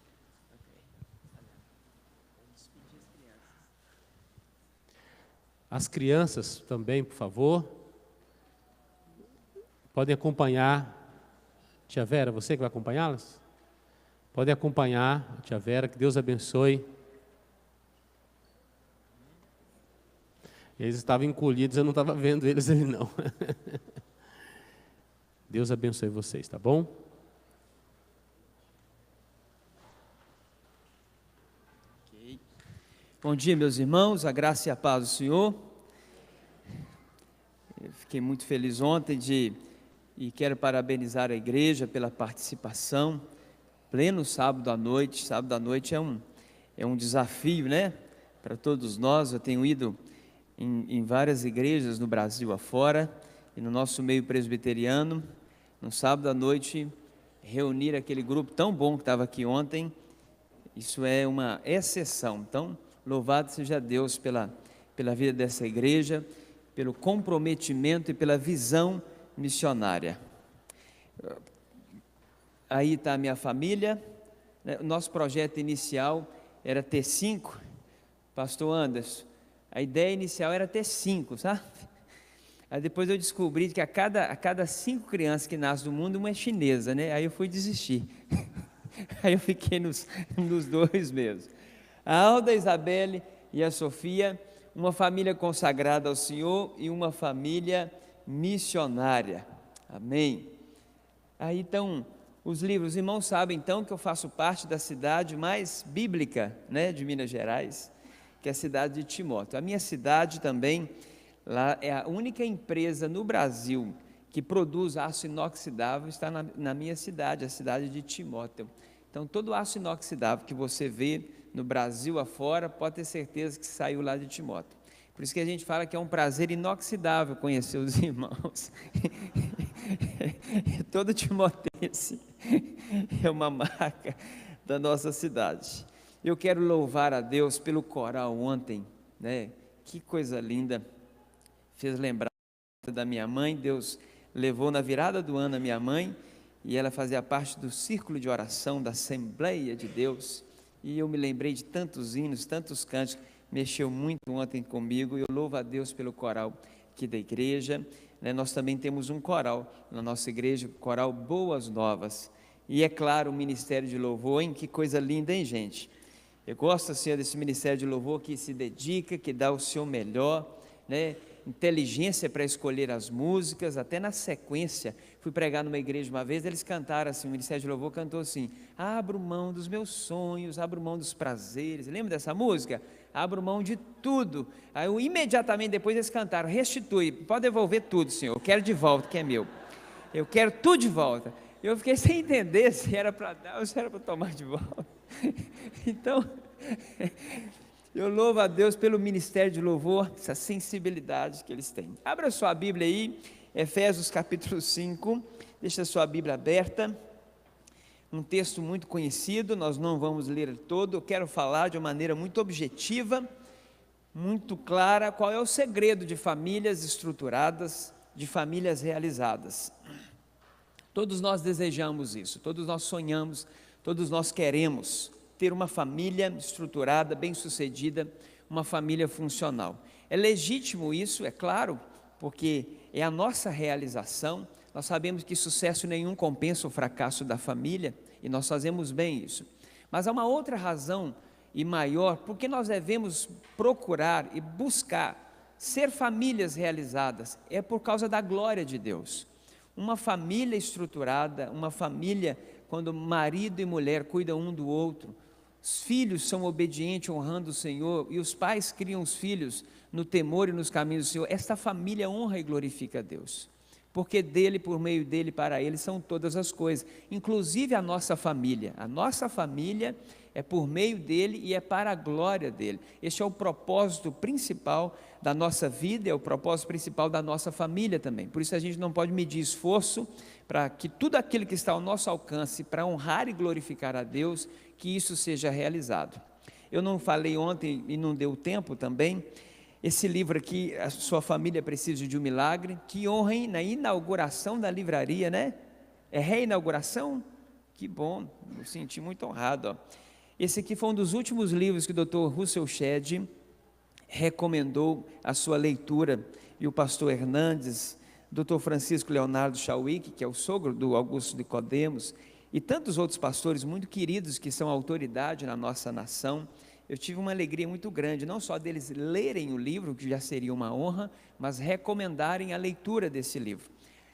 As crianças também, por favor, podem acompanhar. Tia Vera, você que vai acompanhá-las? Podem acompanhar a tia Vera, que Deus abençoe. Eles estavam encolhidos, eu não estava vendo eles ali não. Deus abençoe vocês, tá bom? Okay. Bom dia, meus irmãos, a graça e a paz do Senhor. Eu fiquei muito feliz ontem e quero parabenizar a igreja pela participação. Pleno sábado à noite. Sábado à noite é um desafio, né? Para todos nós. Eu tenho ido em várias igrejas no Brasil afora e no nosso meio presbiteriano. No sábado à noite, reunir aquele grupo tão bom que estava aqui ontem, isso é uma exceção. Então, louvado seja Deus pela vida dessa igreja, pelo comprometimento e pela visão missionária. Aí está a minha família, né? O nosso projeto inicial era ter 5, pastor Anderson, a ideia inicial era ter 5, sabe? Aí depois eu descobri que a cada 5 crianças que nascem do mundo, uma é chinesa, né? Aí eu fui desistir. Aí eu fiquei nos 2 mesmo. A Alda, a Isabelle e a Sofia, uma família consagrada ao Senhor e uma família missionária. Amém. Aí então, os livros, os irmãos sabem então que eu faço parte da cidade mais bíblica, né, de Minas Gerais, que é a cidade de Timóteo. A minha cidade também, lá é a única empresa no Brasil que produz aço inoxidável, está na minha cidade, a cidade de Timóteo. Então, todo aço inoxidável que você vê no Brasil afora, pode ter certeza que saiu lá de Timóteo. Por isso que a gente fala que é um prazer inoxidável conhecer os irmãos. Todo timotense é uma marca da nossa cidade. Eu quero louvar a Deus pelo coral ontem, né? Que coisa linda. Fez lembrar da minha mãe. Deus levou na virada do ano a minha mãe, e ela fazia parte do círculo de oração da Assembleia de Deus, e eu me lembrei de tantos hinos, tantos cânticos, mexeu muito ontem comigo. Eu louvo a Deus pelo coral aqui da igreja, né? Nós também temos um coral na nossa igreja, o coral Boas Novas, e é claro, o ministério de louvor, hein? Que coisa linda, hein, gente? Eu gosto assim desse ministério de louvor que se dedica, que dá o seu melhor, né? Inteligência para escolher as músicas, até na sequência. Fui pregar numa igreja uma vez, eles cantaram assim, o Ministério de Louvor cantou assim: abro mão dos meus sonhos, abro mão dos prazeres. Lembra dessa música? Abro mão de tudo. Aí imediatamente depois eles cantaram: restitui, pode devolver tudo, Senhor, eu quero de volta, que é meu, eu quero tudo de volta. Eu fiquei sem entender se era para dar ou se era para tomar de volta. Então, eu louvo a Deus pelo ministério de louvor, essa sensibilidade que eles têm. Abra sua Bíblia aí, Efésios capítulo 5, deixa a sua Bíblia aberta, um texto muito conhecido, nós não vamos ler todo, eu quero falar de uma maneira muito objetiva, muito clara, qual é o segredo de famílias estruturadas, de famílias realizadas. Todos nós desejamos isso, todos nós sonhamos, todos nós queremos ter uma família estruturada, bem-sucedida, uma família funcional. É legítimo isso, é claro, porque é a nossa realização. Nós sabemos que sucesso nenhum compensa o fracasso da família, e nós fazemos bem isso. Mas há uma outra razão e maior, porque nós devemos procurar e buscar ser famílias realizadas, é por causa da glória de Deus. Uma família estruturada, uma família quando marido e mulher cuidam um do outro, os filhos são obedientes, honrando o Senhor, e os pais criam os filhos no temor e nos caminhos do Senhor. Esta família honra e glorifica a Deus, porque dele, por meio dele, para ele são todas as coisas, inclusive a nossa família. A nossa família é por meio dele e é para a glória dele. Este é o propósito principal da nossa vida, é o propósito principal da nossa família também. Por isso a gente não pode medir esforço para que tudo aquilo que está ao nosso alcance para honrar e glorificar a Deus, que isso seja realizado. Eu não falei ontem e não deu tempo também, esse livro aqui, A Sua Família Precisa de um Milagre, que honrem na inauguração da livraria, né? É reinauguração? Que bom, me senti muito honrado, ó. Esse aqui foi um dos últimos livros que o Dr. Russell Shedd recomendou a sua leitura, e o pastor Hernandes, Dr. Francisco Leonardo Chauíque, que é o sogro do Augusto Nicodemos, e tantos outros pastores muito queridos que são autoridade na nossa nação. Eu tive uma alegria muito grande, não só deles lerem o livro, que já seria uma honra, mas recomendarem a leitura desse livro.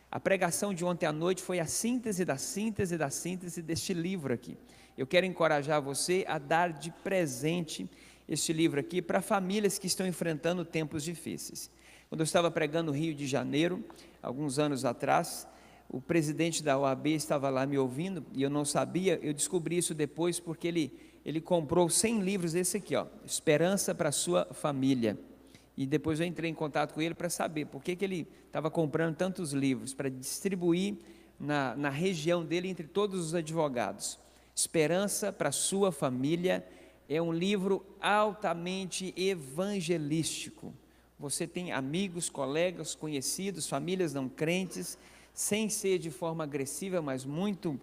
A pregação de ontem à noite foi a síntese da síntese da síntese deste livro aqui. Eu quero encorajar você a dar de presente este livro aqui para famílias que estão enfrentando tempos difíceis. Quando eu estava pregando no Rio de Janeiro, alguns anos atrás, o presidente da OAB estava lá me ouvindo, e eu não sabia, eu descobri isso depois, porque ele comprou 100 livros desse aqui, ó, Esperança para a Sua Família, e depois eu entrei em contato com ele para saber por que ele estava comprando tantos livros, para distribuir na região dele entre todos os advogados. Esperança para a Sua Família é um livro altamente evangelístico. Você tem amigos, colegas, conhecidos, famílias não crentes, sem ser de forma agressiva, mas muito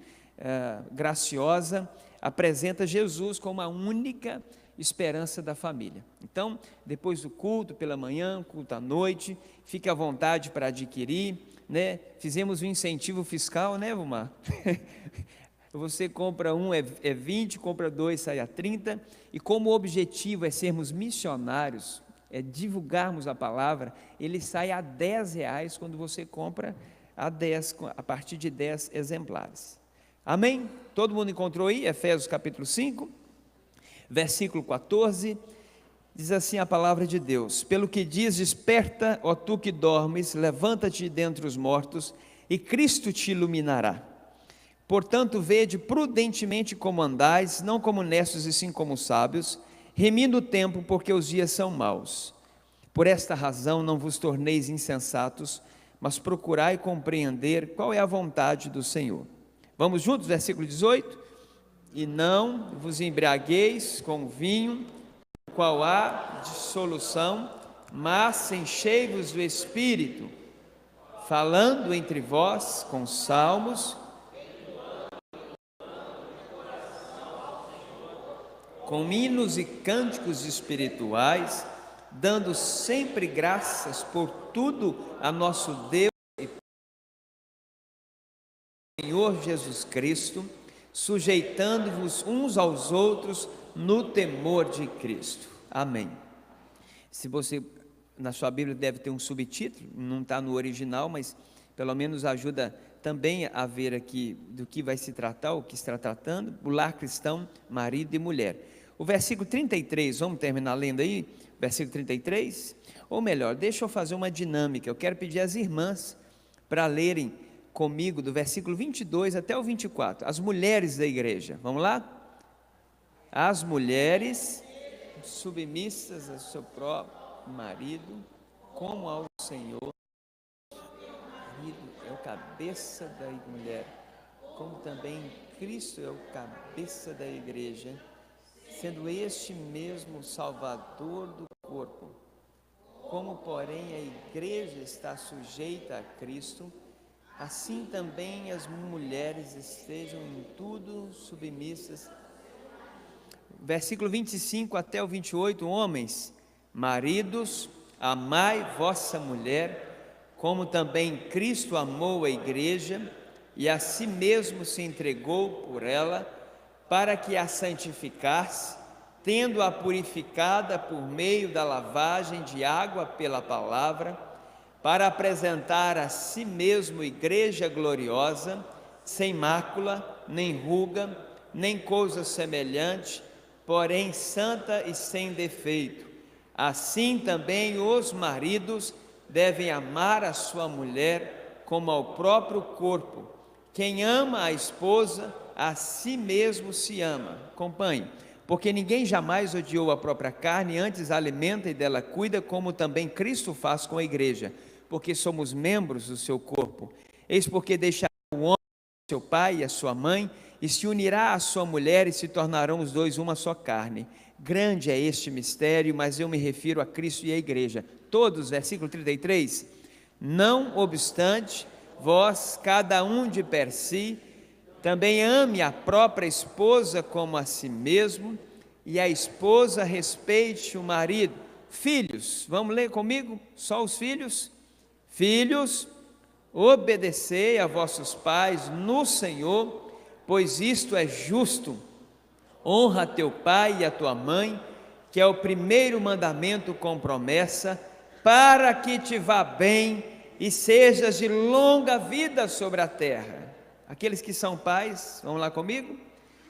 graciosa, apresenta Jesus como a única esperança da família. Então, depois do culto, pela manhã, culto à noite, fique à vontade para adquirir, né? Fizemos um incentivo fiscal, né, Vumar? Você compra um, é 20, compra dois, sai a 30, e como o objetivo é sermos missionários, é divulgarmos a palavra, ele sai a R$10 quando você compra a partir de 10 exemplares. Amém? Todo mundo encontrou aí? Efésios capítulo 5, versículo 14, diz assim a palavra de Deus: pelo que diz, desperta, ó tu que dormes, levanta-te dentre os mortos, e Cristo te iluminará. Portanto, vede prudentemente como andais, não como necios e sim como sábios, remindo o tempo, porque os dias são maus. Por esta razão não vos torneis insensatos, mas procurai compreender qual é a vontade do Senhor. Vamos juntos, versículo 18? E não vos embriagueis com vinho, no qual há dissolução, mas enchei-vos do Espírito, falando entre vós com salmos, com hinos e cânticos espirituais, dando sempre graças por tudo a nosso Deus e Senhor Jesus Cristo, sujeitando-vos uns aos outros no temor de Cristo. Amém. Se você, na sua Bíblia deve ter um subtítulo, não está no original, mas pelo menos ajuda também a ver aqui do que vai se tratar, o que está tratando, o lar cristão, marido e mulher. O versículo 33, vamos terminar lendo aí, versículo 33, ou melhor, deixa eu fazer uma dinâmica, eu quero pedir às irmãs para lerem comigo do versículo 22 até o 24, as mulheres da igreja, vamos lá? As mulheres submissas ao seu próprio marido, como ao Senhor. O marido é o cabeça da mulher, como também Cristo é o cabeça da igreja, sendo este mesmo Salvador do corpo. Como, porém, a igreja está sujeita a Cristo, assim também as mulheres estejam em tudo submissas. Versículo 25 até o 28, homens, maridos, amai vossa mulher, como também Cristo amou a igreja, e a si mesmo se entregou por ela, para que a santificasse, tendo-a purificada por meio da lavagem de água pela palavra, para apresentar a si mesmo igreja gloriosa, sem mácula, nem ruga, nem coisa semelhante, porém santa e sem defeito. Assim também os maridos devem amar a sua mulher como ao próprio corpo. Quem ama a esposa, a si mesmo se ama. Acompanhe. Porque ninguém jamais odiou a própria carne, antes a alimenta e dela cuida, como também Cristo faz com a igreja, porque somos membros do seu corpo. Eis porque deixará o homem seu pai e a sua mãe, e se unirá à sua mulher, e se tornarão os dois uma só carne. Grande é este mistério, mas eu me refiro a Cristo e à igreja. Todos, versículo 33, não obstante, vós, cada um de per si, também ame a própria esposa como a si mesmo, e a esposa respeite o marido. Filhos, vamos ler comigo? Só os filhos? Filhos, obedecei a vossos pais no Senhor, pois isto é justo. Honra teu pai e a tua mãe, que é o primeiro mandamento com promessa, para que te vá bem e sejas de longa vida sobre a terra. Aqueles que são pais, vamos lá comigo?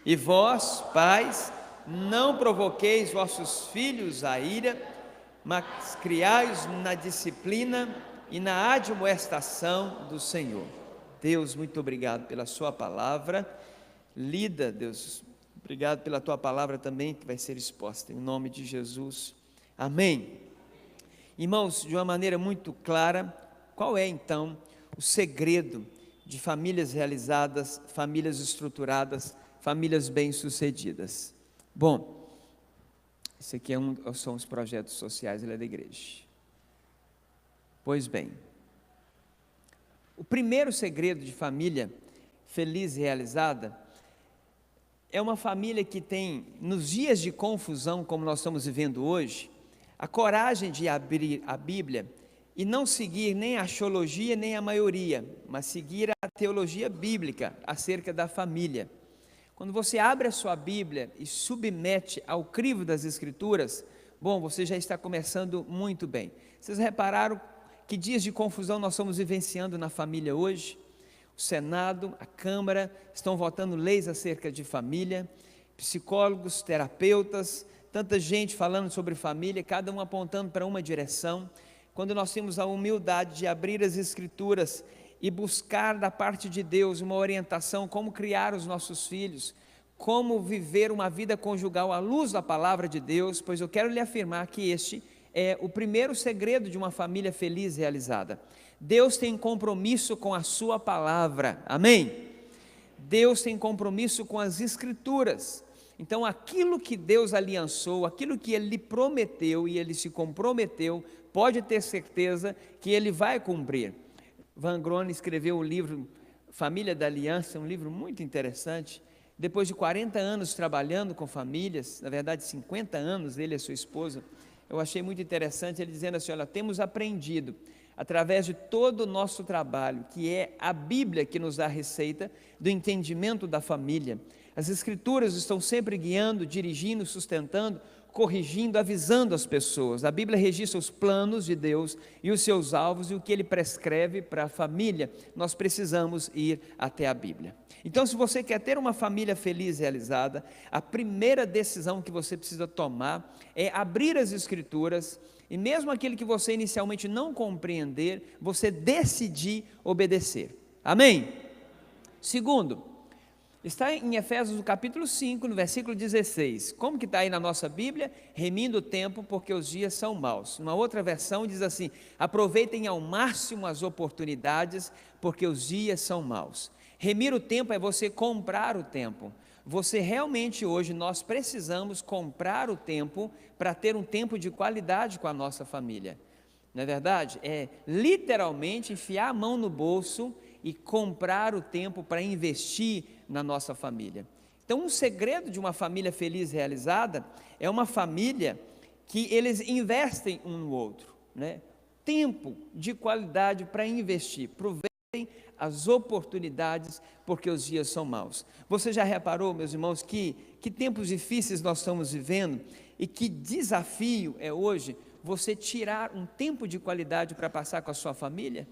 E vós, pais, não provoqueis vossos filhos à ira, mas criai-os na disciplina e na admoestação do Senhor. Deus, muito obrigado pela sua palavra lida, Deus, obrigado pela tua palavra também que vai ser exposta, em nome de Jesus, amém. Irmãos, de uma maneira muito clara, qual é então o segredo de famílias realizadas, famílias estruturadas, famílias bem-sucedidas? Bom, esse aqui são os projetos sociais da igreja. Pois bem, o primeiro segredo de família feliz e realizada é uma família que tem, nos dias de confusão como nós estamos vivendo hoje, a coragem de abrir a Bíblia e não seguir nem a axiologia nem a maioria, mas seguir a teologia bíblica acerca da família. Quando você abre a sua Bíblia e submete ao crivo das Escrituras, bom, você já está começando muito bem. Vocês repararam que dias de confusão nós estamos vivenciando na família hoje? O Senado, a Câmara estão votando leis acerca de família, psicólogos, terapeutas, tanta gente falando sobre família, cada um apontando para uma direção. Quando nós temos a humildade de abrir as Escrituras e buscar da parte de Deus uma orientação, como criar os nossos filhos, como viver uma vida conjugal à luz da palavra de Deus, pois eu quero lhe afirmar que este é o primeiro segredo de uma família feliz e realizada. Deus tem compromisso com a sua palavra, amém? Deus tem compromisso com as Escrituras. Então aquilo que Deus aliançou, aquilo que Ele lhe prometeu e Ele se comprometeu, pode ter certeza que Ele vai cumprir. Van Grone escreveu o livro Família da Aliança, um livro muito interessante. Depois de 40 anos trabalhando com famílias, na verdade 50 anos, ele e a sua esposa, eu achei muito interessante ele dizendo assim, olha, temos aprendido através de todo o nosso trabalho, que é a Bíblia que nos dá a receita do entendimento da família. As Escrituras estão sempre guiando, dirigindo, sustentando, corrigindo, avisando as pessoas. A Bíblia registra os planos de Deus e os seus alvos e o que Ele prescreve para a família. Nós precisamos ir até a Bíblia. Então, se você quer ter uma família feliz e realizada, a primeira decisão que você precisa tomar é abrir as Escrituras e mesmo aquele que você inicialmente não compreender, você decidir obedecer. Amém? Segundo, está em Efésios no capítulo 5, no versículo 16. Como que está aí na nossa Bíblia? Remindo o tempo, porque os dias são maus. Uma outra versão diz assim, aproveitem ao máximo as oportunidades, porque os dias são maus. Remir o tempo é você comprar o tempo. Você realmente hoje, nós precisamos comprar o tempo para ter um tempo de qualidade com a nossa família. Não é verdade? É literalmente enfiar a mão no bolso e comprar o tempo para investir na nossa família. Então, um segredo de uma família feliz e realizada é uma família que eles investem um no outro, né? Tempo de qualidade para investir. Aproveitem as oportunidades, porque os dias são maus. Você já reparou, meus irmãos, que tempos difíceis nós estamos vivendo e que desafio é hoje você tirar um tempo de qualidade para passar com a sua família?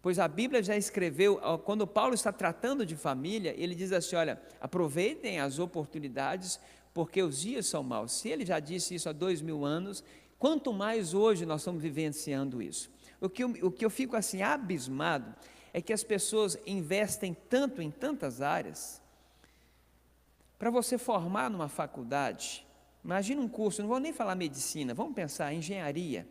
Pois a Bíblia já escreveu, quando Paulo está tratando de família, ele diz assim, olha, aproveitem as oportunidades, porque os dias são maus. Se ele já disse isso há 2000 anos, quanto mais hoje nós estamos vivenciando isso. O que eu fico assim abismado é que as pessoas investem tanto em tantas áreas. Para você formar numa faculdade, imagina um curso, não vou nem falar medicina, vamos pensar engenharia.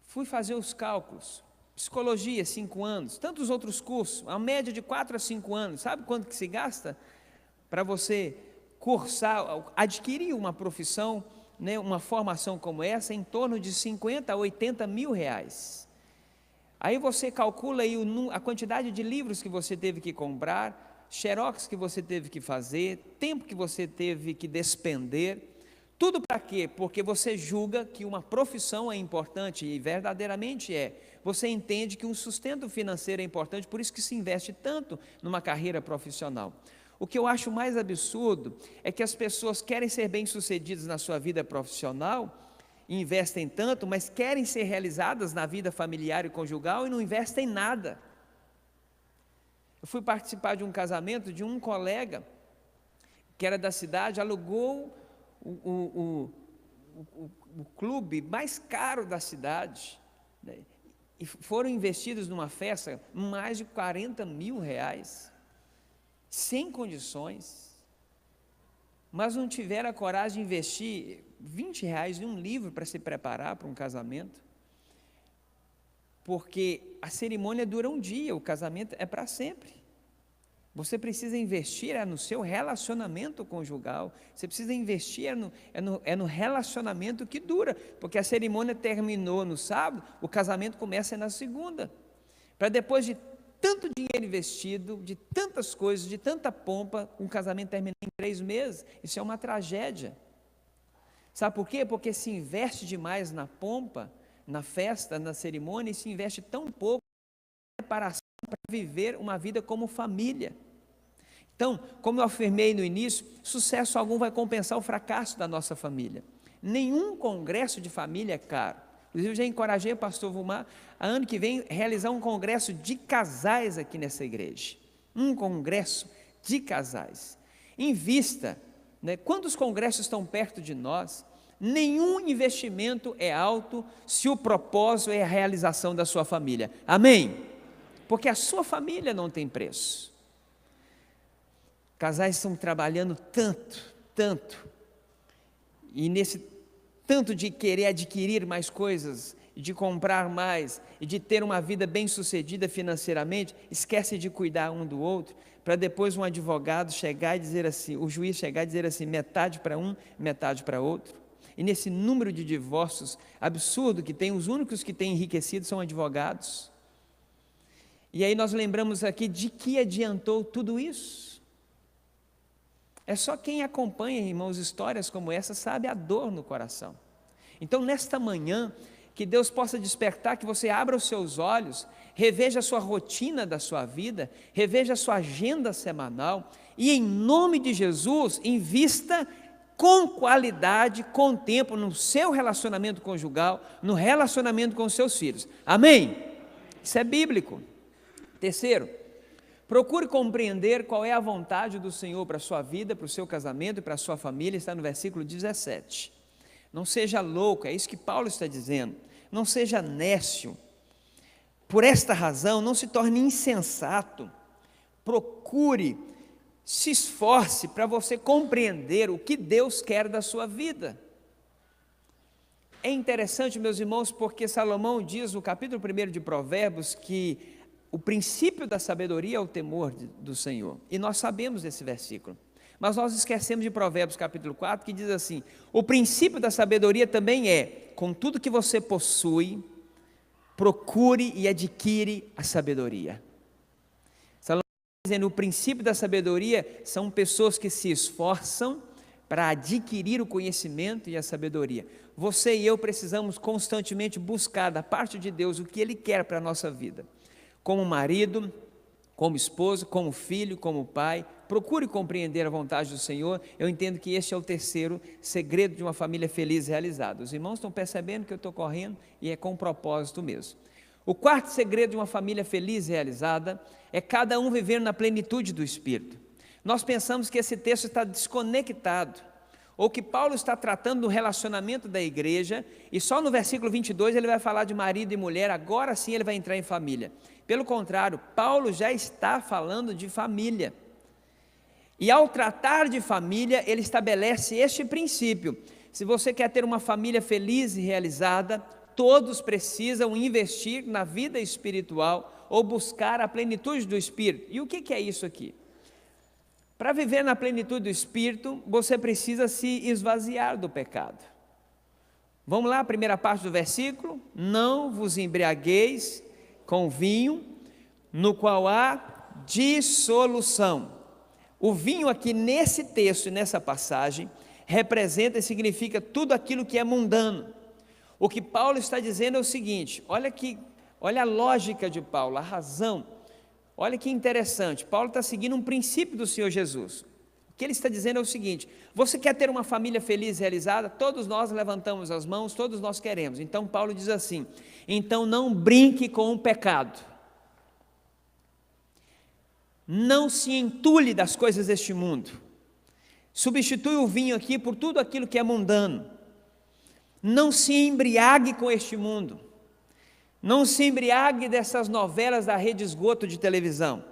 Fui fazer os cálculos, psicologia 5 anos, tantos outros cursos, a média de 4 a 5 anos, sabe quanto que se gasta para você cursar, adquirir uma profissão, né, uma formação como essa, em torno de 50 a 80 mil reais. Aí você calcula aí a quantidade de livros que você teve que comprar, xerox que você teve que fazer, tempo que você teve que despender, tudo para quê? Porque você julga que uma profissão é importante, e verdadeiramente é. Você entende que um sustento financeiro é importante, por isso que se investe tanto numa carreira profissional. O que eu acho mais absurdo é que as pessoas querem ser bem-sucedidas na sua vida profissional, investem tanto, mas querem ser realizadas na vida familiar e conjugal e não investem nada. Eu fui participar de um casamento de um colega que era da cidade, alugou o clube mais caro da cidade, né? E foram investidos numa festa mais de 40 mil reais, sem condições, mas não tiveram a coragem de investir 20 reais em um livro para se preparar para um casamento, porque a cerimônia dura um dia, o casamento é para sempre. Você precisa investir no seu relacionamento conjugal, você precisa investir no relacionamento que dura, porque a cerimônia terminou no sábado, o casamento começa na segunda, para depois de tanto dinheiro investido, de tantas coisas, de tanta pompa, um casamento termina em 3 meses. Isso é uma tragédia. Sabe por quê? Porque se investe demais na pompa, na festa, na cerimônia, e se investe tão pouco na preparação para viver uma vida como família. Então, como eu afirmei no início, sucesso algum vai compensar o fracasso da nossa família. Nenhum congresso de família é caro. Inclusive, eu já encorajei o pastor Vumar a ano que vem realizar um congresso de casais aqui nessa igreja. Um congresso de casais. Invista, né? Quando os congressos estão perto de nós, nenhum investimento é alto se o propósito é a realização da sua família. Amém? Porque a sua família não tem preço. Casais estão trabalhando tanto, e nesse tanto de querer adquirir mais coisas, de comprar mais, e de ter uma vida bem-sucedida financeiramente, esquece de cuidar um do outro, para depois um advogado chegar e dizer assim, o juiz chegar e dizer assim, metade para um, metade para outro. E nesse número de divórcios absurdo que tem, os únicos que têm enriquecido são advogados. E aí nós lembramos aqui de que adiantou tudo isso. É só quem acompanha, irmãos, histórias como essa, sabe a dor no coração. Então, nesta manhã, que Deus possa despertar, que você abra os seus olhos, reveja a sua rotina da sua vida, reveja a sua agenda semanal, e em nome de Jesus, invista com qualidade, com tempo, no seu relacionamento conjugal, no relacionamento com os seus filhos. Amém? Isso é bíblico. Terceiro, procure compreender qual é a vontade do Senhor para a sua vida, para o seu casamento e para a sua família, está no versículo 17. Não seja louco, é isso que Paulo está dizendo. Não seja nécio. Por esta razão, não se torne insensato. Procure, se esforce para você compreender o que Deus quer da sua vida. É interessante, meus irmãos, porque Salomão diz no capítulo 1 de Provérbios que o princípio da sabedoria é o temor do Senhor. E nós sabemos desse versículo. Mas nós esquecemos de Provérbios capítulo 4, que diz assim, o princípio da sabedoria também é, com tudo que você possui, procure e adquire a sabedoria. Salomão está dizendo, o princípio da sabedoria são pessoas que se esforçam para adquirir o conhecimento e a sabedoria. Você e eu precisamos constantemente buscar da parte de Deus o que Ele quer para a nossa vida. Como marido, como esposo, como filho, como pai, procure compreender a vontade do Senhor. Eu entendo que este é o terceiro segredo de uma família feliz e realizada. Os irmãos estão percebendo que eu estou correndo e é com propósito mesmo. O quarto segredo de uma família feliz e realizada é cada um viver na plenitude do Espírito. Nós pensamos que esse texto está desconectado, ou que Paulo está tratando do relacionamento da igreja, e só no versículo 22 ele vai falar de marido e mulher, agora sim ele vai entrar em família. Pelo contrário, Paulo já está falando de família. E ao tratar de família, ele estabelece este princípio. Se você quer ter uma família feliz e realizada, todos precisam investir na vida espiritual ou buscar a plenitude do Espírito. E o que é isso aqui? Para viver na plenitude do Espírito, você precisa se esvaziar do pecado. Vamos lá, a primeira parte do versículo. Não vos embriagueis com vinho, no qual há dissolução. O vinho aqui nesse texto e nessa passagem representa e significa tudo aquilo que é mundano. O que Paulo está dizendo é o seguinte, olha a lógica de Paulo, a razão. Olha que interessante, Paulo está seguindo um princípio do Senhor Jesus. O que ele está dizendo é o seguinte, você quer ter uma família feliz e realizada? Todos nós levantamos as mãos, todos nós queremos. Então Paulo diz assim, então não brinque com o pecado. Não se entule das coisas deste mundo. Substitui o vinho aqui por tudo aquilo que é mundano. Não se embriague com este mundo. Não se embriague dessas novelas da rede esgoto de televisão.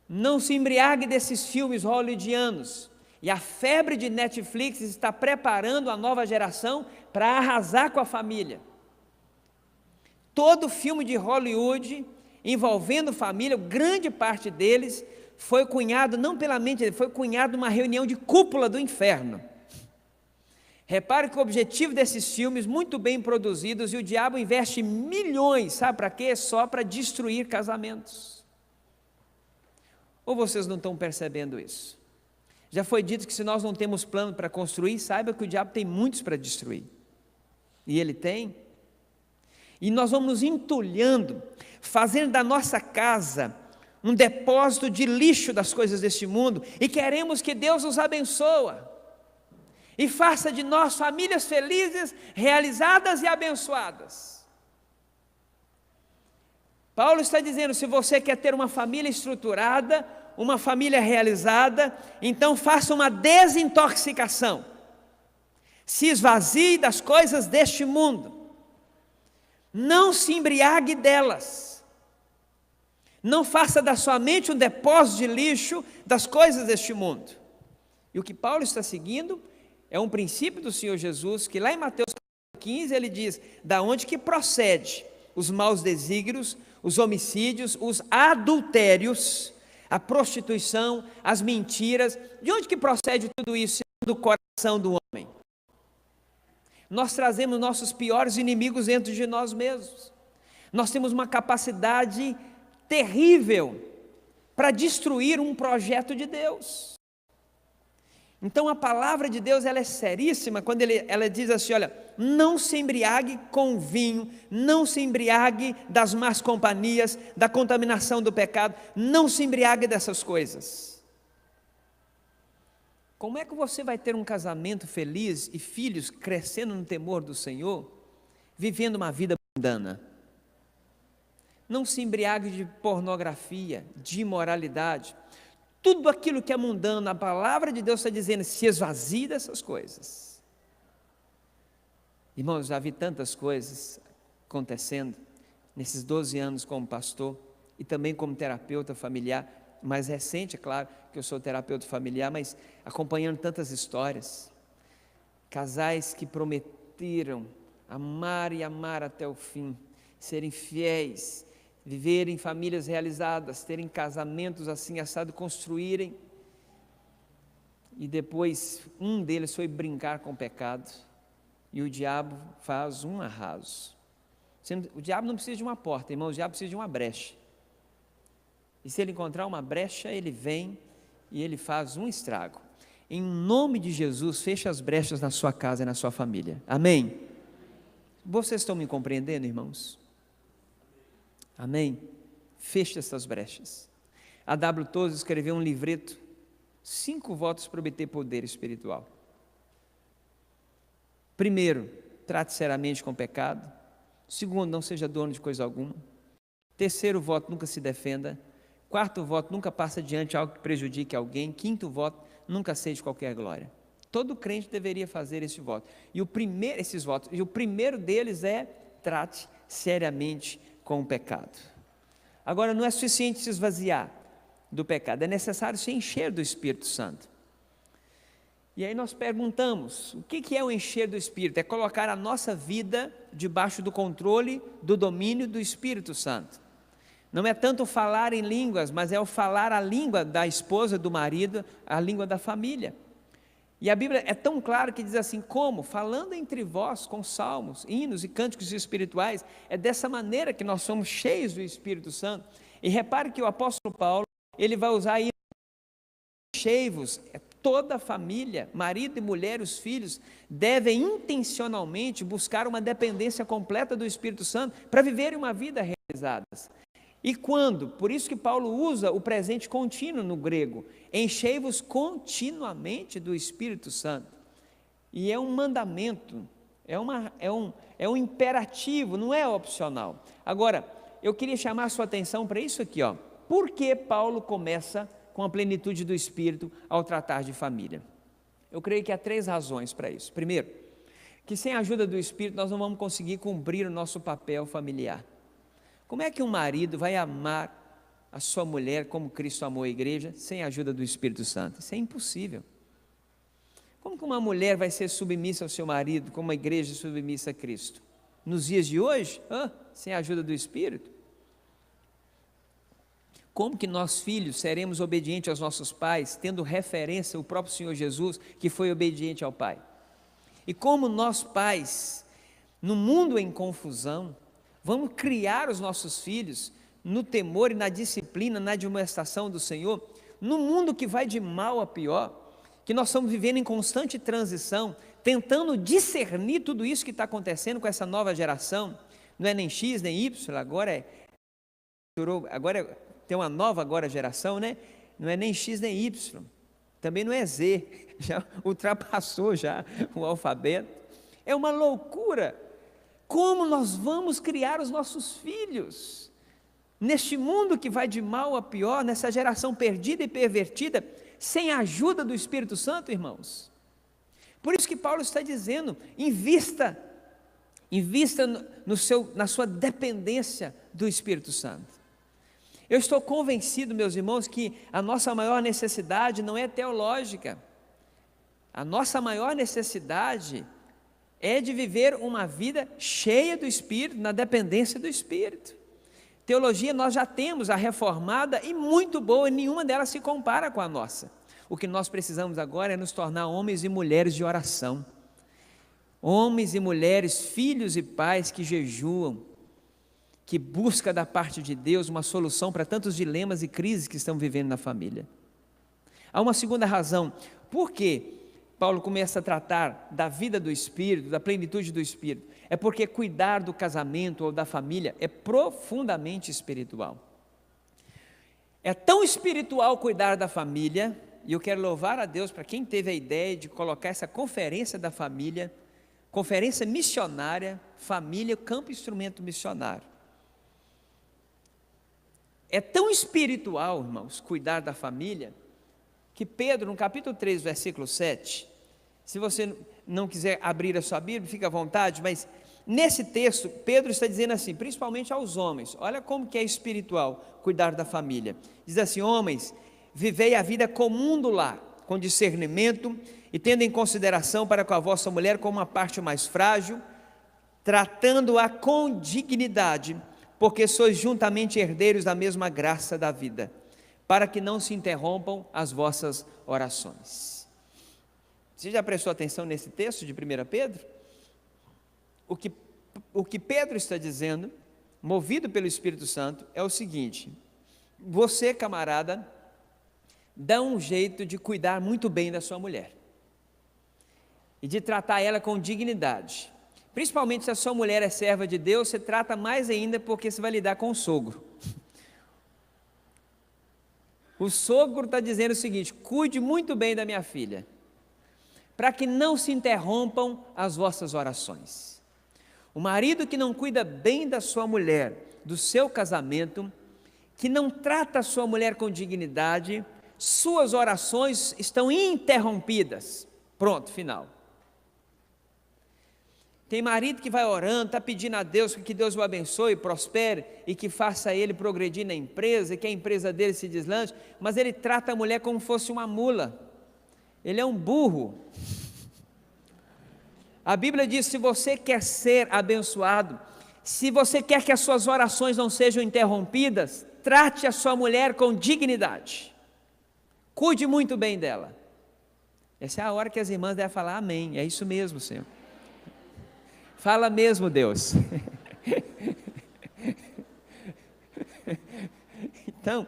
Não se embriague desses filmes hollywoodianos. E a febre de Netflix está preparando a nova geração para arrasar com a família. Todo filme de Hollywood envolvendo família, grande parte deles foi cunhado, não pela mente, foi cunhado numa reunião de cúpula do inferno. Repare que o objetivo desses filmes, muito bem produzidos, e o diabo investe milhões, sabe para quê? Só para destruir casamentos. Ou vocês não estão percebendo isso? Já foi dito que se nós não temos plano para construir, saiba que o diabo tem muitos para destruir. E ele tem. E nós vamos nos entulhando, fazendo da nossa casa um depósito de lixo das coisas deste mundo, e queremos que Deus nos abençoe e faça de nós famílias felizes, realizadas e abençoadas. Paulo está dizendo, se você quer ter uma família estruturada, uma família realizada, então faça uma desintoxicação, se esvazie das coisas deste mundo, não se embriague delas, não faça da sua mente um depósito de lixo das coisas deste mundo. E o que Paulo está seguindo é um princípio do Senhor Jesus, que lá em Mateus 15 ele diz, da onde que procede os maus desígnios, os homicídios, os adultérios, a prostituição, as mentiras, de onde que procede tudo isso? Do coração do homem. Nós trazemos nossos piores inimigos dentro de nós mesmos. Nós temos uma capacidade terrível para destruir um projeto de Deus. Então a palavra de Deus, ela é seríssima quando ela diz assim, olha, não se embriague com vinho, não se embriague das más companhias, da contaminação do pecado, não se embriague dessas coisas. Como é que você vai ter um casamento feliz e filhos crescendo no temor do Senhor, vivendo uma vida mundana? Não se embriague de pornografia, de imoralidade. Tudo aquilo que é mundano, a palavra de Deus está dizendo, se esvazie dessas coisas. Irmãos, já vi tantas coisas acontecendo nesses 12 anos como pastor e também como terapeuta familiar, mais recente, é claro, que eu sou terapeuta familiar, mas acompanhando tantas histórias. Casais que prometeram amar e amar até o fim, serem fiéis, viverem famílias realizadas, terem casamentos assim assado, construírem, e depois um deles foi brincar com o pecado, e o diabo faz um arraso. O diabo não precisa de uma porta, irmão, o diabo precisa de uma brecha, e se ele encontrar uma brecha, ele vem e ele faz um estrago. Em nome de Jesus, feche as brechas na sua casa e na sua família, amém? Vocês estão me compreendendo, irmãos? Amém? Feche essas brechas. A W. Tozer escreveu um livreto, 5 votos para obter poder espiritual. Primeiro, trate seriamente com o pecado. Segundo, não seja dono de coisa alguma. Terceiro voto, nunca se defenda. Quarto voto, nunca passe adiante algo que prejudique alguém. Quinto voto, nunca aceite qualquer glória. Todo crente deveria fazer esse voto. Esses votos. E o primeiro deles é, trate seriamente com o pecado. Agora, não é suficiente se esvaziar do pecado, é necessário se encher do Espírito Santo. E aí nós perguntamos, o que é o encher do Espírito? É colocar a nossa vida debaixo do controle, do domínio do Espírito Santo. Não é tanto falar em línguas, mas é o falar a língua da esposa, do marido, a língua da família. E a Bíblia é tão clara que diz assim, como? Falando entre vós com salmos, hinos e cânticos espirituais. É dessa maneira que nós somos cheios do Espírito Santo. E repare que o apóstolo Paulo, ele vai usar aí, cheios, toda a família, marido e mulher, os filhos, devem intencionalmente buscar uma dependência completa do Espírito Santo para viverem uma vida realizada. E quando? Por isso que Paulo usa o presente contínuo no grego, enchei-vos continuamente do Espírito Santo. E é um mandamento, é um imperativo, não é opcional. Agora, eu queria chamar a sua atenção para isso aqui, ó. Por que Paulo começa com a plenitude do Espírito ao tratar de família? Eu creio que há 3 razões para isso. Primeiro, que sem a ajuda do Espírito nós não vamos conseguir cumprir o nosso papel familiar. Como é que um marido vai amar a sua mulher como Cristo amou a igreja sem a ajuda do Espírito Santo? Isso é impossível. Como que uma mulher vai ser submissa ao seu marido como a igreja é submissa a Cristo? Nos dias de hoje, sem a ajuda do Espírito? Como que nós filhos seremos obedientes aos nossos pais, tendo referência o próprio Senhor Jesus, que foi obediente ao Pai? E como nós pais, no mundo em confusão, vamos criar os nossos filhos no temor e na disciplina, na admoestação do Senhor, no mundo que vai de mal a pior, que nós estamos vivendo em constante transição, tentando discernir tudo isso que está acontecendo com essa nova geração. Não é nem X nem Y, agora tem uma nova agora geração, né? Não é nem X nem Y, também não é Z, já ultrapassou já o alfabeto. É uma loucura. Como nós vamos criar os nossos filhos neste mundo que vai de mal a pior, nessa geração perdida e pervertida, sem a ajuda do Espírito Santo, irmãos? Por isso que Paulo está dizendo, invista na sua dependência do Espírito Santo. Eu estou convencido, meus irmãos, que a nossa maior necessidade não é teológica. A nossa maior necessidade é de viver uma vida cheia do Espírito, na dependência do Espírito. Teologia nós já temos, a reformada e muito boa, e nenhuma delas se compara com a nossa. O que nós precisamos agora é nos tornar homens e mulheres de oração. Homens e mulheres, filhos e pais que jejuam, que buscam da parte de Deus uma solução para tantos dilemas e crises que estão vivendo na família. Há uma segunda razão, por que Paulo começa a tratar da vida do Espírito, da plenitude do Espírito? É porque cuidar do casamento ou da família é profundamente espiritual. É tão espiritual cuidar da família, e eu quero louvar a Deus para quem teve a ideia de colocar essa conferência da família, conferência missionária, família, campo instrumento missionário. É tão espiritual, irmãos, cuidar da família, que Pedro, no capítulo 3, versículo 7, se você não quiser abrir a sua Bíblia, fica à vontade, mas nesse texto, Pedro está dizendo assim, principalmente aos homens, olha como que é espiritual cuidar da família. Diz assim: homens, vivei a vida comum do lar, com discernimento, e tendo em consideração para com a vossa mulher como uma parte mais frágil, tratando-a com dignidade, porque sois juntamente herdeiros da mesma graça da vida, para que não se interrompam as vossas orações. Você já prestou atenção nesse texto de 1 Pedro? O que Pedro está dizendo, movido pelo Espírito Santo, é o seguinte: você, camarada, dá um jeito de cuidar muito bem da sua mulher, e de tratar ela com dignidade, principalmente se a sua mulher é serva de Deus, você trata mais ainda, porque você vai lidar com o sogro. O sogro está dizendo o seguinte: cuide muito bem da minha filha, para que não se interrompam as vossas orações. O marido que não cuida bem da sua mulher, do seu casamento, que não trata a sua mulher com dignidade, suas orações estão interrompidas. Pronto, final. Tem marido que vai orando, está pedindo a Deus que Deus o abençoe, prospere e que faça ele progredir na empresa, e que a empresa dele se deslanche, mas ele trata a mulher como fosse uma mula. Ele é um burro. A Bíblia diz: se você quer ser abençoado, se você quer que as suas orações não sejam interrompidas, trate a sua mulher com dignidade, cuide muito bem dela. Essa é a hora que as irmãs devem falar amém. É isso mesmo, Senhor. Fala mesmo, Deus. Então,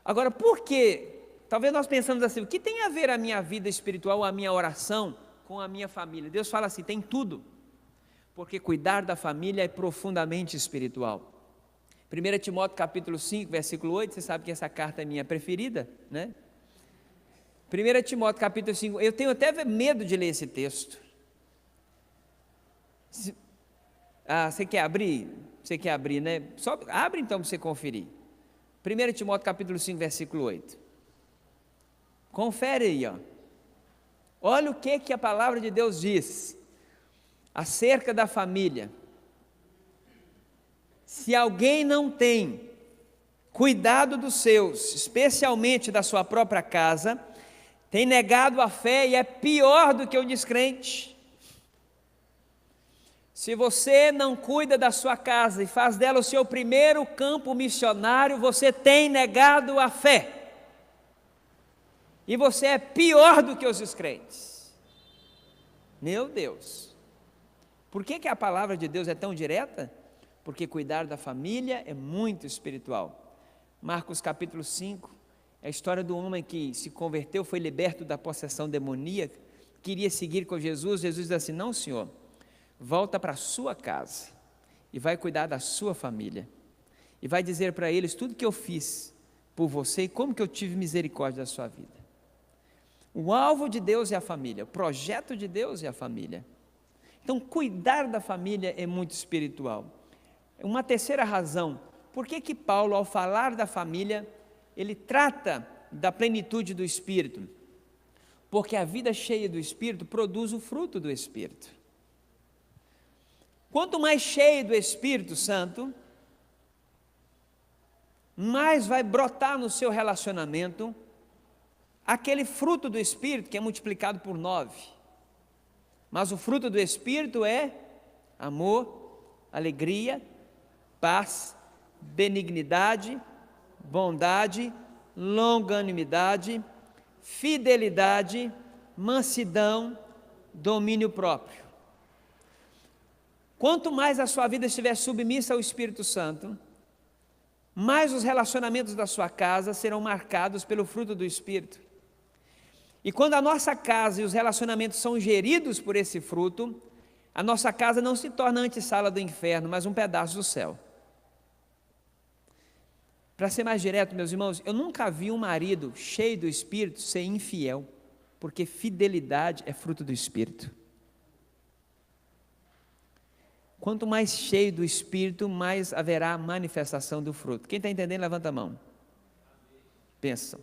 agora, por que? Talvez nós pensamos assim: o que tem a ver a minha vida espiritual, a minha oração com a minha família? Deus fala assim: tem tudo, porque cuidar da família é profundamente espiritual. 1 Timóteo capítulo 5, versículo 8, você sabe que essa carta é minha preferida, né? 1 Timóteo capítulo 5, eu tenho até medo de ler esse texto. Você quer abrir? Você quer abrir, né? Só abre então para você conferir. 1 Timóteo capítulo 5, versículo 8. Confere aí, ó. Olha o que a palavra de Deus diz acerca da família. Se alguém não tem cuidado dos seus, especialmente da sua própria casa, tem negado a fé e é pior do que o descrente. Se você não cuida da sua casa e faz dela o seu primeiro campo missionário, você tem negado a fé. E você é pior do que os descrentes. Meu Deus! Por que a palavra de Deus é tão direta? Porque cuidar da família é muito espiritual. Marcos capítulo 5, é a história do homem que se converteu, foi liberto da possessão demoníaca, queria seguir com Jesus. Jesus diz assim: não, senhor, volta para a sua casa e vai cuidar da sua família. E vai dizer para eles tudo que eu fiz por você e como que eu tive misericórdia da sua vida. O alvo de Deus é a família, o projeto de Deus é a família. Então, cuidar da família é muito espiritual. Uma terceira razão, por que Paulo, ao falar da família, ele trata da plenitude do Espírito? Porque a vida cheia do Espírito produz o fruto do Espírito. Quanto mais cheio do Espírito Santo, mais vai brotar no seu relacionamento aquele fruto do Espírito que é multiplicado por 9. Mas o fruto do Espírito é amor, alegria, paz, benignidade, bondade, longanimidade, fidelidade, mansidão, domínio próprio. Quanto mais a sua vida estiver submissa ao Espírito Santo, mais os relacionamentos da sua casa serão marcados pelo fruto do Espírito. E quando a nossa casa e os relacionamentos são geridos por esse fruto, a nossa casa não se torna a antessala do inferno, mas um pedaço do céu. Para ser mais direto, meus irmãos, eu nunca vi um marido cheio do Espírito ser infiel, porque fidelidade é fruto do Espírito. Quanto mais cheio do Espírito, mais haverá manifestação do fruto. Quem está entendendo, levanta a mão. Pensam.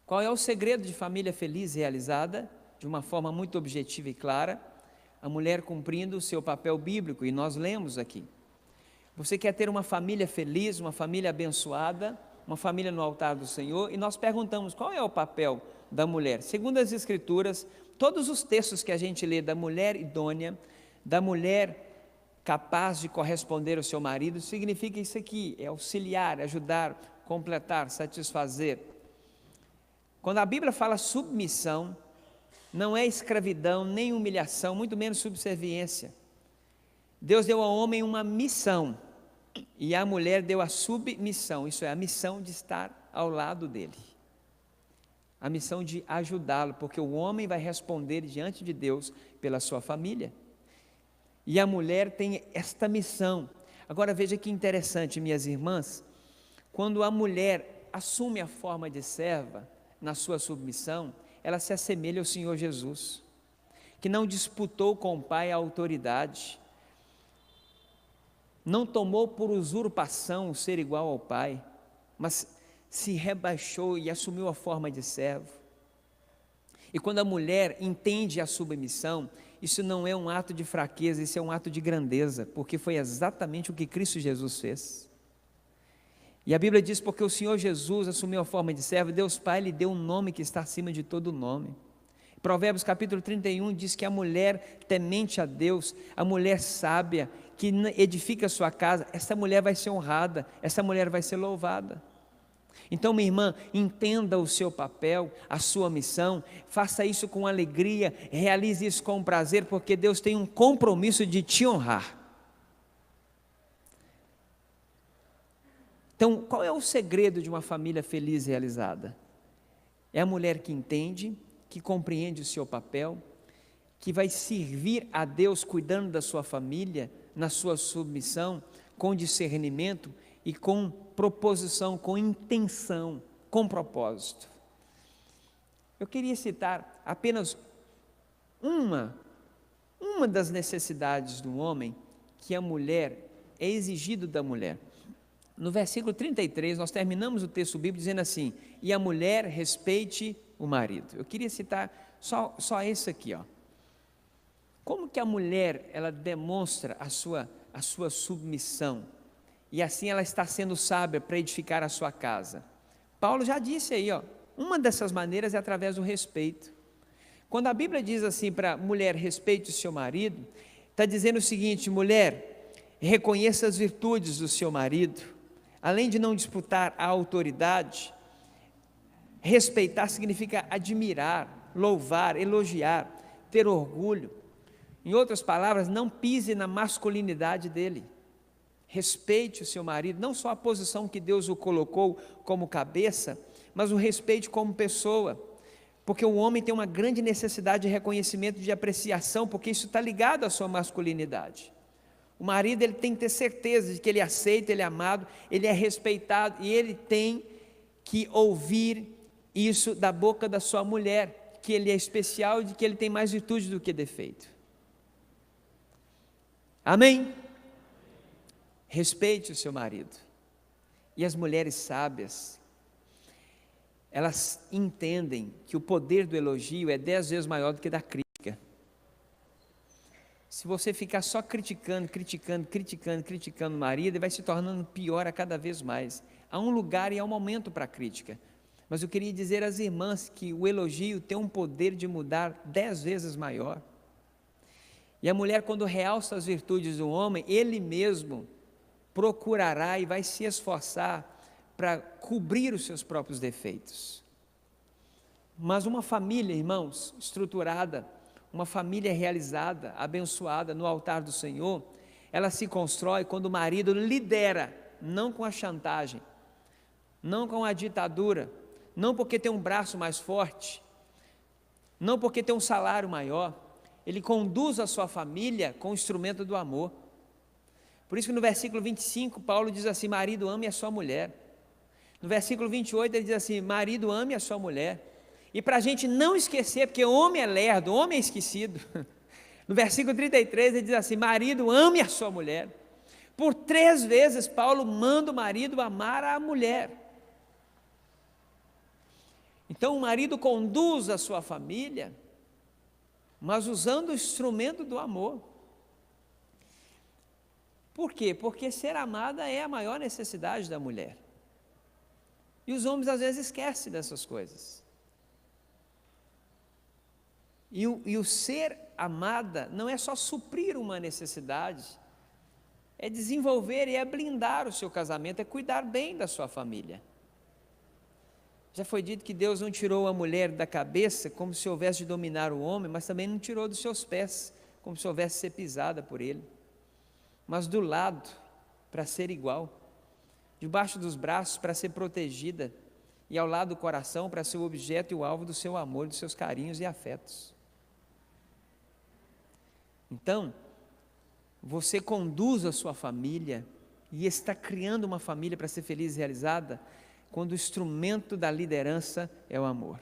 Qual é o segredo de família feliz e realizada? De uma forma muito objetiva e clara, a mulher cumprindo o seu papel bíblico, e nós lemos aqui. Você quer ter uma família feliz, uma família abençoada, uma família no altar do Senhor, e nós perguntamos qual é o papel da mulher. Segundo as Escrituras, todos os textos que a gente lê da mulher idônea, da mulher capaz de corresponder ao seu marido, significa isso aqui, é auxiliar, ajudar, completar, satisfazer. Quando a Bíblia fala submissão, não é escravidão, nem humilhação, muito menos subserviência. Deus deu ao homem uma missão, e à mulher deu a submissão, isso é, a missão de estar ao lado dele. A missão de ajudá-lo, porque o homem vai responder diante de Deus pela sua família. E a mulher tem esta missão. Agora veja que interessante, minhas irmãs, quando a mulher assume a forma de serva, na sua submissão, ela se assemelha ao Senhor Jesus, que não disputou com o Pai a autoridade, não tomou por usurpação o ser igual ao Pai, mas se rebaixou e assumiu a forma de servo. E quando a mulher entende a submissão, isso não é um ato de fraqueza, isso é um ato de grandeza, porque foi exatamente o que Cristo Jesus fez. E a Bíblia diz, porque o Senhor Jesus assumiu a forma de servo, Deus Pai lhe deu um nome que está acima de todo nome. Provérbios capítulo 31 diz que a mulher temente a Deus, a mulher sábia, que edifica a sua casa, essa mulher vai ser honrada, essa mulher vai ser louvada. Então, minha irmã, entenda o seu papel, a sua missão, faça isso com alegria, realize isso com prazer, porque Deus tem um compromisso de te honrar. Então, qual é o segredo de uma família feliz e realizada? É a mulher que entende, que compreende o seu papel, que vai servir a Deus cuidando da sua família, na sua submissão, com discernimento e com proposição, com intenção, com propósito. Eu queria citar apenas uma das necessidades do homem que a mulher, é exigido da mulher. No versículo 33, nós terminamos o texto bíblico dizendo assim, e a mulher respeite o marido. Eu queria citar só isso aqui, ó. Como que a mulher, ela demonstra a sua submissão, e assim ela está sendo sábia para edificar a sua casa? Paulo já disse aí, ó, uma dessas maneiras é através do respeito. Quando a Bíblia diz assim para a mulher, respeite o seu marido, está dizendo o seguinte, mulher, reconheça as virtudes do seu marido, além de não disputar a autoridade, respeitar significa admirar, louvar, elogiar, ter orgulho. Em outras palavras, não pise na masculinidade dele. Respeite o seu marido, não só a posição que Deus o colocou como cabeça, mas o respeite como pessoa. Porque o homem tem uma grande necessidade de reconhecimento, de apreciação, porque isso está ligado à sua masculinidade. O marido, ele tem que ter certeza de que ele é aceito, ele é amado, ele é respeitado, e ele tem que ouvir isso da boca da sua mulher, que ele é especial, de que ele tem mais virtude do que defeito. Amém? Respeite o seu marido. E as mulheres sábias, elas entendem que o poder do elogio é 10 vezes maior do que da crítica. Se você ficar só criticando o marido, ele vai se tornando pior a cada vez mais. Há um lugar e há um momento para a crítica. Mas eu queria dizer às irmãs que o elogio tem um poder de mudar 10 vezes maior. E a mulher, quando realça as virtudes do homem, ele mesmo procurará e vai se esforçar para cobrir os seus próprios defeitos. Mas uma família, irmãos, estruturada, uma família realizada, abençoada no altar do Senhor, ela se constrói quando o marido lidera, não com a chantagem, não com a ditadura, não porque tem um braço mais forte, não porque tem um salário maior. Ele conduz a sua família com o instrumento do amor. Por isso que no versículo 25, Paulo diz assim: marido, ame a sua mulher. No versículo 28 ele diz assim: marido, ame a sua mulher. E para a gente não esquecer, porque homem é lerdo, homem é esquecido, no versículo 33 ele diz assim: marido, ame a sua mulher. Por 3 vezes Paulo manda o marido amar a mulher. Então o marido conduz a sua família, mas usando o instrumento do amor. Por quê? Porque ser amada é a maior necessidade da mulher. E os homens às vezes esquecem dessas coisas. E o ser amada não é só suprir uma necessidade, é desenvolver e é blindar o seu casamento, é cuidar bem da sua família. Já foi dito que Deus não tirou a mulher da cabeça como se houvesse de dominar o homem, mas também não tirou dos seus pés, como se houvesse de ser pisada por ele, mas do lado, para ser igual, debaixo dos braços, para ser protegida, e ao lado do coração, para ser o objeto e o alvo do seu amor, dos seus carinhos e afetos. Então, você conduz a sua família, e está criando uma família para ser feliz e realizada, quando o instrumento da liderança é o amor.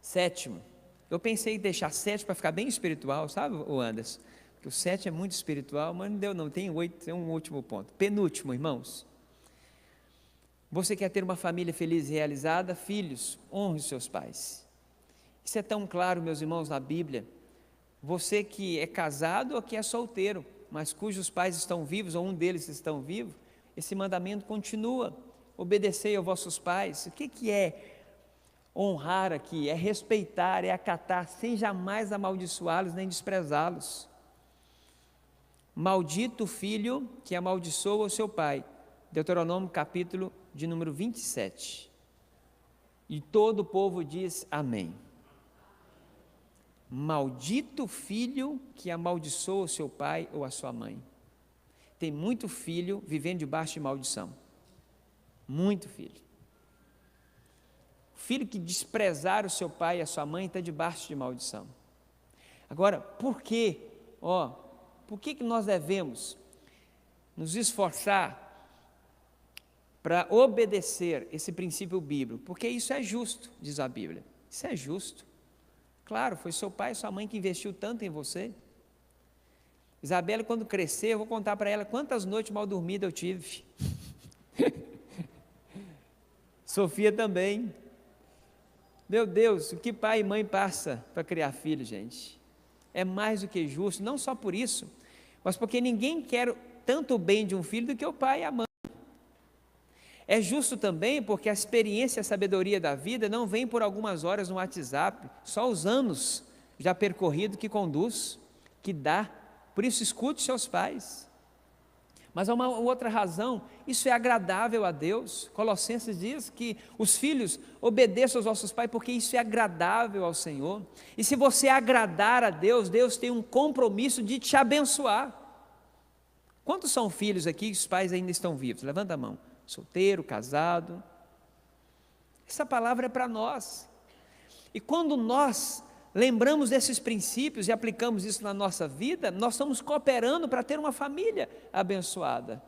7º, eu pensei em deixar 7 para ficar bem espiritual, sabe, o Anderson? Porque o 7 é muito espiritual, mas não deu não, tem 8, tem um último ponto. Penúltimo, irmãos. Você quer ter uma família feliz e realizada? Filhos, honre os seus pais. Isso é tão claro, meus irmãos, na Bíblia. Você que é casado ou que é solteiro, mas cujos pais estão vivos, ou um deles estão vivos, esse mandamento continua: obedecei aos vossos pais. O que é honrar aqui? É respeitar, é acatar, sem jamais amaldiçoá-los nem desprezá-los. Maldito o filho que amaldiçoa o seu pai. Deuteronômio capítulo de número 27. E todo o povo diz amém. Maldito o filho que amaldiçoa o seu pai ou a sua mãe. Tem muito filho vivendo debaixo de maldição. Muito filho. O filho que desprezar o seu pai e a sua mãe está debaixo de maldição. Agora, por quê? Por que nós devemos nos esforçar para obedecer esse princípio bíblico? Porque isso é justo, diz a Bíblia. Isso é justo. Claro, foi seu pai e sua mãe que investiu tanto em você. Isabela, quando crescer, eu vou contar para ela quantas noites mal dormidas eu tive. Sofia também. Meu Deus, o que pai e mãe passa para criar filho, gente? É mais do que justo, não só por isso, mas porque ninguém quer tanto o bem de um filho do que o pai e a mãe. É justo também porque a experiência e a sabedoria da vida não vem por algumas horas no WhatsApp, só os anos já percorrido que conduz, que dá. Por isso escute seus pais. Mas há uma outra razão, isso é agradável a Deus. Colossenses diz que os filhos obedeçam aos vossos pais, porque isso é agradável ao Senhor. E se você agradar a Deus, Deus tem um compromisso de te abençoar. Quantos são filhos aqui que os pais ainda estão vivos? Levanta a mão. Solteiro, casado. Essa palavra é para nós. E quando nós lembramos desses princípios e aplicamos isso na nossa vida, nós estamos cooperando para ter uma família abençoada.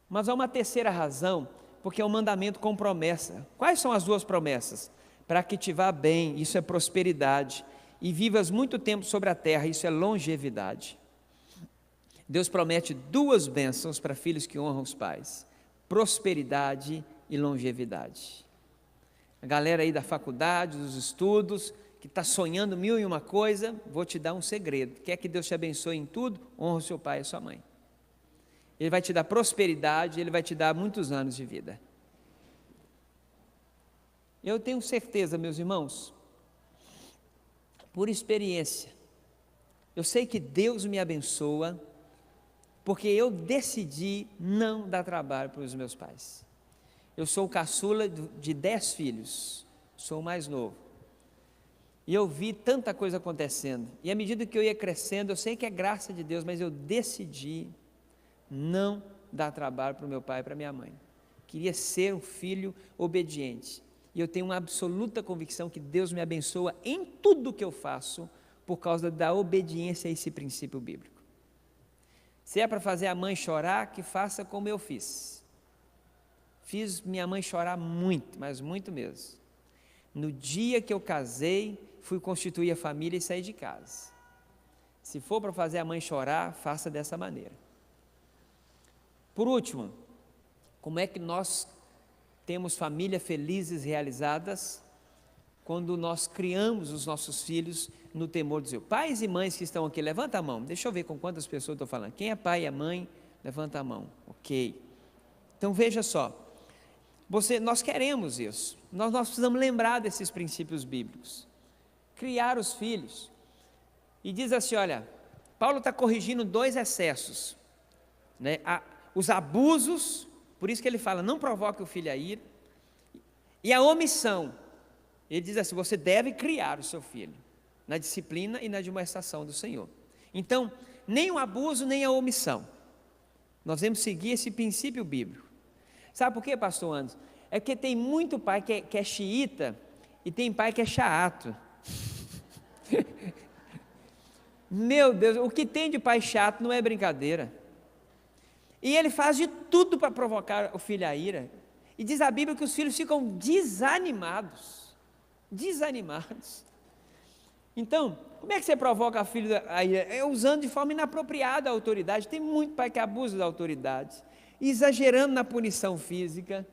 Mas há uma terceira razão, porque é um mandamento com promessa. Quais são as duas promessas? Para que te vá bem, isso é prosperidade, e vivas muito tempo sobre a terra, isso é longevidade. Deus promete duas bênçãos para filhos que honram os pais: prosperidade e longevidade. A galera aí da faculdade, dos estudos, que está sonhando mil e uma coisa, vou te dar um segredo. Quer que Deus te abençoe em tudo? Honra o seu pai e a sua mãe. Ele vai te dar prosperidade, Ele vai te dar muitos anos de vida. Eu tenho certeza, meus irmãos, por experiência, eu sei que Deus me abençoa, porque eu decidi não dar trabalho para os meus pais. Eu sou o caçula de 10 filhos, sou o mais novo. E eu vi tanta coisa acontecendo, e à medida que eu ia crescendo, eu sei que é graça de Deus, mas eu decidi não dar trabalho para o meu pai e para a minha mãe. Queria ser um filho obediente, e eu tenho uma absoluta convicção que Deus me abençoa em tudo que eu faço, por causa da obediência a esse princípio bíblico. Se é para fazer a mãe chorar, que faça como eu fiz. Fiz minha mãe chorar muito, mas muito mesmo. No dia que eu casei, fui constituir a família e sair de casa. Se for para fazer a mãe chorar, faça dessa maneira. Por último, como é que nós temos famílias felizes realizadas? Quando nós criamos os nossos filhos no temor de Deus. Pais e mães que estão aqui, levanta a mão. Deixa eu ver com quantas pessoas estou falando. Quem é pai e é mãe, levanta a mão. Ok. Então veja só. Nós queremos isso. Nós precisamos lembrar desses princípios bíblicos. Criar os filhos. E diz assim, olha, Paulo está corrigindo 2 excessos. Né? Os abusos, por isso que ele fala, não provoque o filho a ira. E a omissão. Ele diz assim, você deve criar o seu filho, na disciplina e na demonstração do Senhor. Então, nem o abuso, nem a omissão. Nós devemos seguir esse princípio bíblico. Sabe por quê, pastor Anderson? É porque tem muito pai que é xiita, e tem pai que é chato. Meu Deus, o que tem de pai chato não é brincadeira. E ele faz de tudo para provocar o filho à ira. E diz a Bíblia que os filhos ficam desanimados. Então, como é que você provoca a filho a ira? É usando de forma inapropriada a autoridade. Tem muito pai que abusa da autoridade, exagerando na punição física,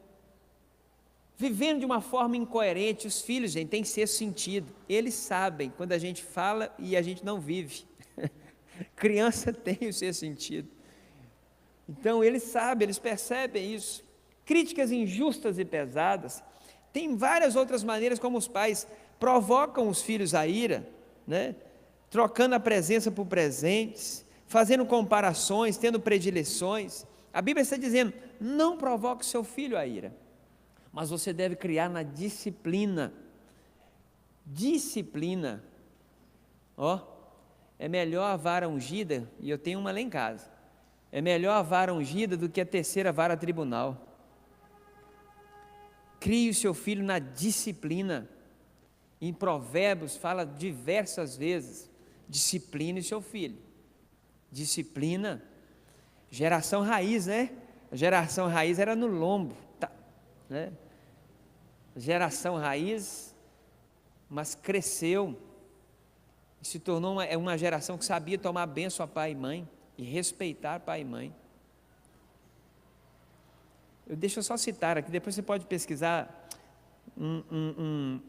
vivendo de uma forma incoerente. Os filhos, gente, têm sexto sentido, eles sabem quando a gente fala e a gente não vive. Criança tem o sexto sentido, então eles sabem, eles percebem isso. Críticas injustas e pesadas. Tem várias outras maneiras como os pais provocam os filhos à ira, né? Trocando a presença por presentes, fazendo comparações, tendo predileções. A Bíblia está dizendo, não provoque seu filho à ira, mas você deve criar na disciplina. Disciplina. É melhor a vara ungida, e eu tenho uma lá em casa, é melhor a vara ungida do que a terceira vara tribunal. Crie o seu filho na disciplina. Em Provérbios fala diversas vezes, discipline o seu filho. Disciplina. Geração raiz, né? A geração raiz era no lombo, né? Geração raiz, mas cresceu, e se tornou uma geração que sabia tomar bênção a pai e mãe, e respeitar pai e mãe. Deixa eu só citar aqui, depois você pode pesquisar, um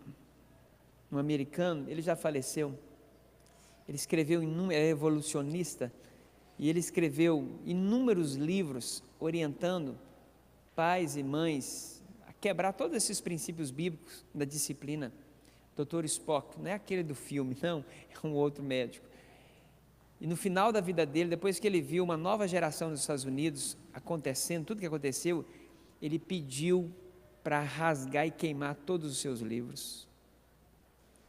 americano, ele já faleceu, ele escreveu é evolucionista, e ele escreveu inúmeros livros orientando pais e mães a quebrar todos esses princípios bíblicos da disciplina. Dr. Spock, não é aquele do filme, não, é um outro médico. E no final da vida dele, depois que ele viu uma nova geração nos Estados Unidos acontecendo, tudo que aconteceu, ele pediu para rasgar e queimar todos os seus livros.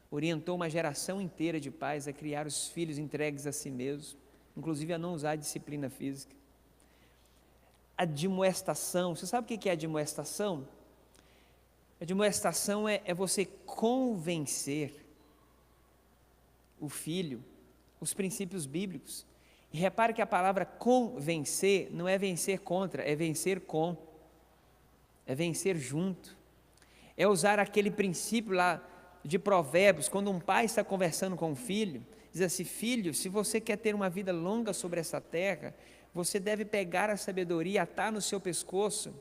Orientou uma geração inteira de pais a criar os filhos entregues a si mesmos, inclusive a não usar a disciplina física. A admoestação, você sabe o que é admoestação? A admoestação é você convencer o filho os princípios bíblicos. E repare que a palavra convencer não é vencer contra, é vencer com, é vencer junto, é usar aquele princípio lá de Provérbios, quando um pai está conversando com um filho, diz assim: filho, se você quer ter uma vida longa sobre essa terra, você deve pegar a sabedoria e atar no seu pescoço.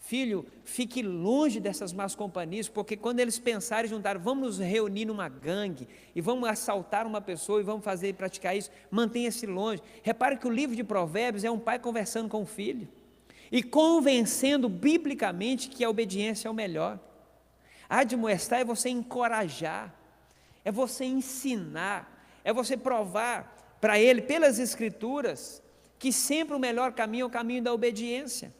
Filho, fique longe dessas más companhias, porque quando eles pensarem juntar, vamos nos reunir numa gangue, e vamos assaltar uma pessoa, e vamos praticar isso, mantenha-se longe. Repare que o livro de Provérbios é um pai conversando com o filho, e convencendo biblicamente que a obediência é o melhor. Admoestar é você encorajar, é você ensinar, é você provar para ele, pelas Escrituras, que sempre o melhor caminho é o caminho da obediência.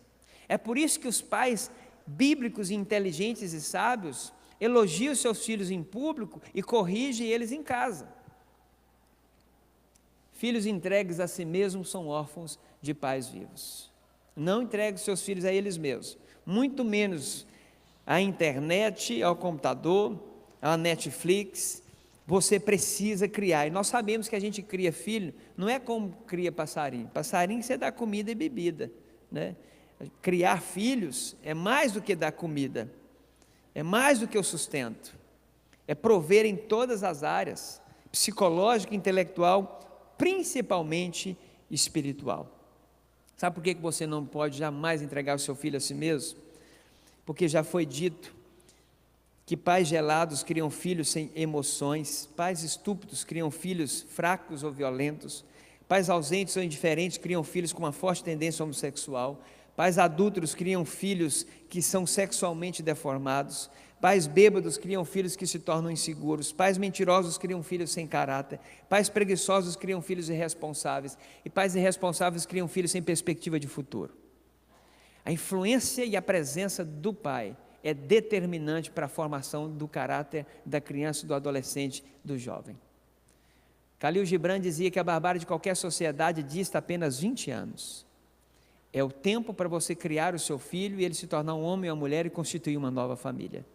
É por isso que os pais bíblicos, inteligentes e sábios elogiam seus filhos em público e corrigem eles em casa. Filhos entregues a si mesmos são órfãos de pais vivos. Não entregue seus filhos a eles mesmos, muito menos à internet, ao computador, à Netflix. Você precisa criar, e nós sabemos que a gente cria filho, não é como cria passarinho. Passarinho você dá comida e bebida, né? Criar filhos é mais do que dar comida, é mais do que o sustento, é prover em todas as áreas, psicológica, intelectual, principalmente espiritual. Sabe por que você não pode jamais entregar o seu filho a si mesmo? Porque já foi dito que pais gelados criam filhos sem emoções, pais estúpidos criam filhos fracos ou violentos, pais ausentes ou indiferentes criam filhos com uma forte tendência homossexual, pais adúlteros criam filhos que são sexualmente deformados, pais bêbados criam filhos que se tornam inseguros, pais mentirosos criam filhos sem caráter, pais preguiçosos criam filhos irresponsáveis, e pais irresponsáveis criam filhos sem perspectiva de futuro. A influência e a presença do pai é determinante para a formação do caráter da criança, do adolescente, do jovem. Khalil Gibran dizia que a barbárie de qualquer sociedade dista apenas 20 anos. É o tempo para você criar o seu filho e ele se tornar um homem ou uma mulher e constituir uma nova família.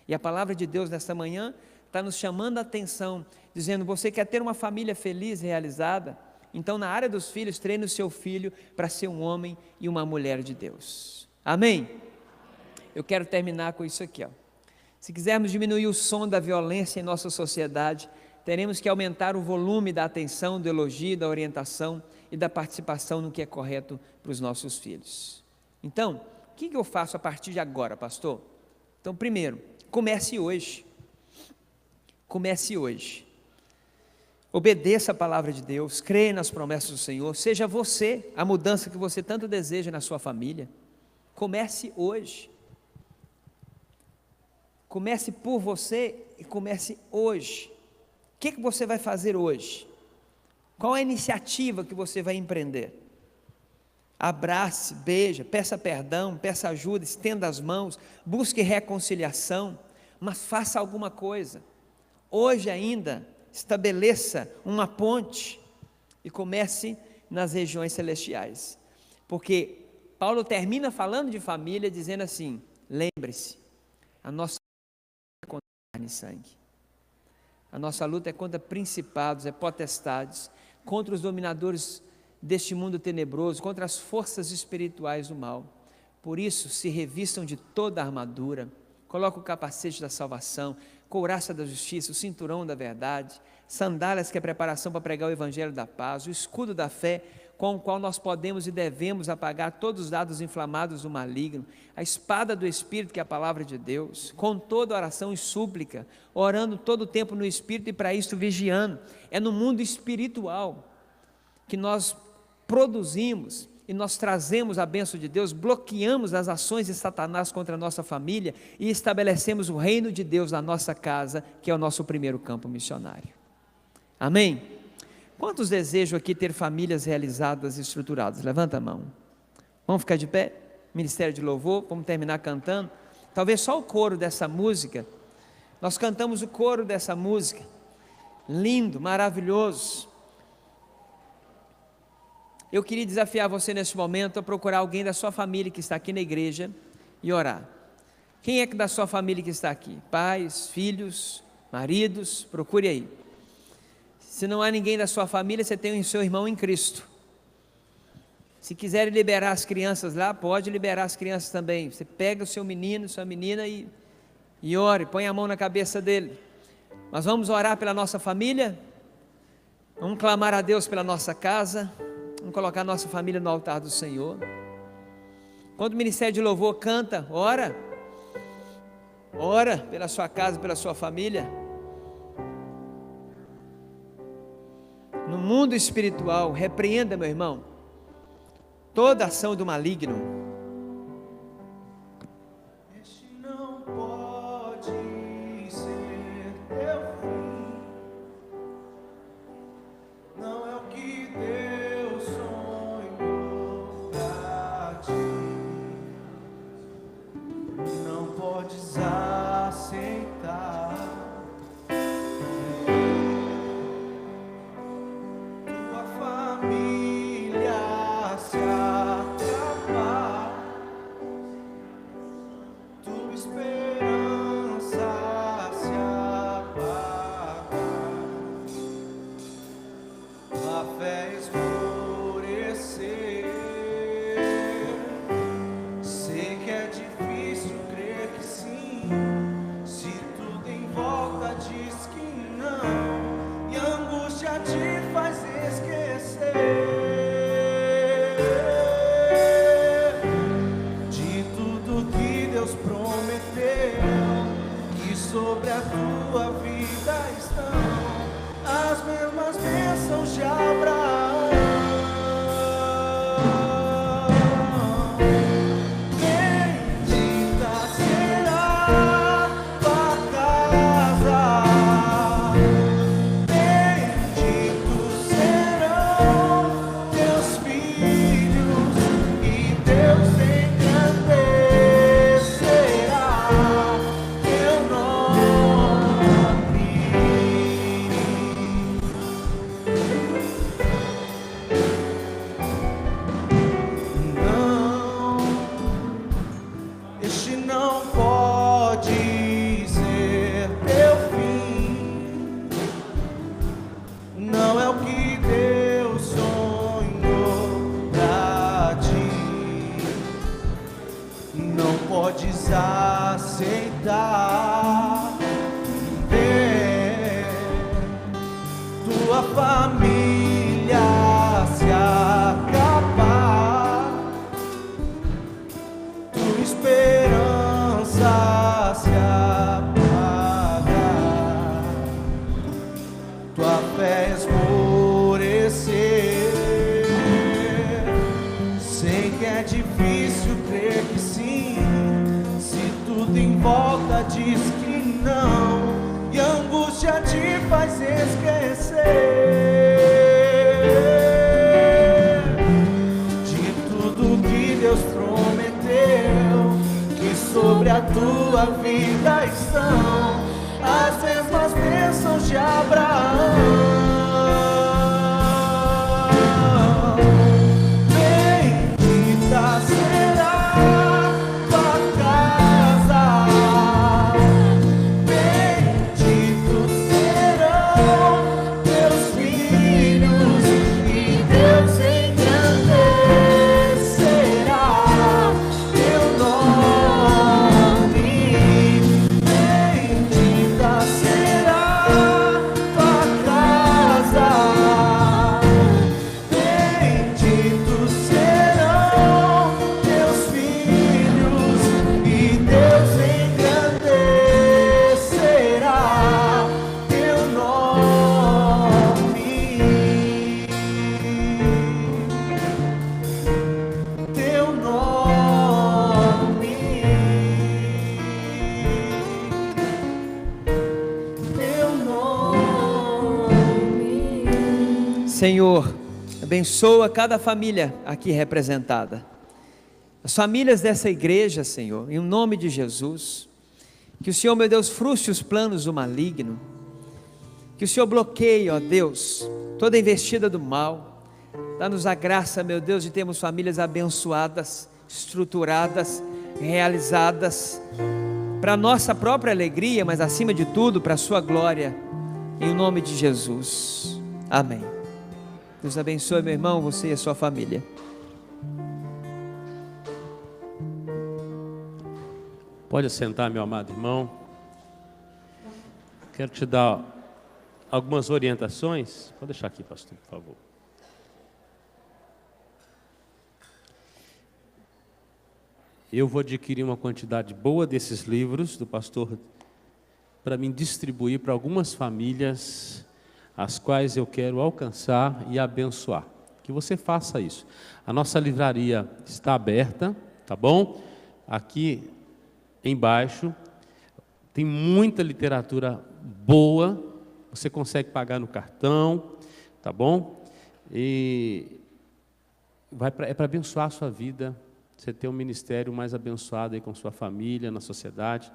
E a palavra de Deus nesta manhã está nos chamando a atenção, dizendo: você quer ter uma família feliz, realizada? Então, na área dos filhos, treine o seu filho para ser um homem e uma mulher de Deus. Amém? Eu quero terminar com isso aqui, ó. Se quisermos diminuir o som da violência em nossa sociedade, teremos que aumentar o volume da atenção, do elogio, da orientação e da participação no que é correto para os nossos filhos. Então, o que eu faço a partir de agora, pastor? Então, primeiro, comece hoje. Comece hoje. Obedeça a palavra de Deus, creia nas promessas do Senhor, seja você a mudança que você tanto deseja na sua família. Comece hoje. Comece por você e comece hoje. O que você vai fazer hoje? Qual a iniciativa que você vai empreender? Abrace, beija, peça perdão, peça ajuda, estenda as mãos, busque reconciliação, mas faça alguma coisa. Hoje ainda, estabeleça uma ponte e comece nas regiões celestiais. Porque Paulo termina falando de família dizendo assim: lembre-se, a nossa luta é contra carne e sangue. A nossa luta é contra principados, é potestades, contra os dominadores deste mundo tenebroso, contra as forças espirituais do mal. Por isso, se revistam de toda a armadura, coloca o capacete da salvação, couraça da justiça, o cinturão da verdade, sandálias que é preparação para pregar o evangelho da paz, o escudo da fé, com o qual nós podemos e devemos apagar todos os dados inflamados do maligno, a espada do Espírito, que é a palavra de Deus, com toda oração e súplica, orando todo o tempo no Espírito e para isso vigiando. É no mundo espiritual que nós produzimos e nós trazemos a bênção de Deus, bloqueamos as ações de Satanás contra a nossa família e estabelecemos o reino de Deus na nossa casa, que é o nosso primeiro campo missionário. Amém? Quantos desejam aqui ter famílias realizadas e estruturadas? Levanta a mão. Vamos ficar de pé? Ministério de Louvor, vamos terminar cantando. Talvez só o coro dessa música. Nós cantamos o coro dessa música. Lindo, maravilhoso. Eu queria desafiar você nesse momento a procurar alguém da sua família que está aqui na igreja e orar. Quem é que da sua família que está aqui? Pais, filhos, maridos, procure aí. Se não há ninguém da sua família, você tem o seu irmão em Cristo. Se quiserem liberar as crianças lá, pode liberar as crianças também. Você pega o seu menino, sua menina e ore, põe a mão na cabeça dele. Nós vamos orar pela nossa família, vamos clamar a Deus pela nossa casa, vamos colocar a nossa família no altar do Senhor. Quando o Ministério de Louvor canta, ora pela sua casa, pela sua família. No mundo espiritual, repreenda, meu irmão, toda ação do maligno. Este não pode ser teu fim, não é o que Deus sonhou pra ti. Não podes aceitar tua família se acabar, tua esperança se apagar, a fé esmorecer. Sei que é difícil crer que sim, se tudo em volta diz que não, e a angústia te faz esquecer de tudo que Deus prometeu, que sobre a tua vida estão as mesmas bênçãos de Abraão. Bendita será tua casa, benditos serão teus filhos, e Deus engrandecerá teu nome. Não, este não pode ser teu fim, não é o que Deus sonhou pra ti. Não podes aceitar ver tua família se acabar, tua esperança se apagar, tua fé esmorecer. Sei que é difícil crer que sim, se tudo em volta diz que não, e a angústia te faz esquecer de tudo que Deus prometeu, que sobre a tua vida estão as mesmas bênçãos de Abraão. Bendita será tua casa, benditos serão teus filhos, e Deus engrandecerá teu nome. Bendita será tua casa, Senhor, abençoa cada família aqui representada, as famílias dessa igreja, Senhor, em nome de Jesus. Que o Senhor, meu Deus, frustre os planos do maligno, que o Senhor bloqueie, ó Deus, toda investida do mal. Dá-nos a graça, meu Deus, de termos famílias abençoadas, estruturadas, realizadas, para a nossa própria alegria, mas acima de tudo, para a sua glória, em nome de Jesus, amém. Deus abençoe, meu irmão, você e a sua família. Pode assentar, meu amado irmão. Quero te dar algumas orientações. Pode deixar aqui, pastor, por favor. Eu vou adquirir uma quantidade boa desses livros do pastor para mim distribuir para algumas famílias as quais eu quero alcançar e abençoar. Que você faça isso. A nossa livraria está aberta, tá bom? Aqui embaixo tem muita literatura boa, você consegue pagar no cartão, tá bom? E é para abençoar a sua vida, você ter um ministério mais abençoado aí com sua família, na sociedade.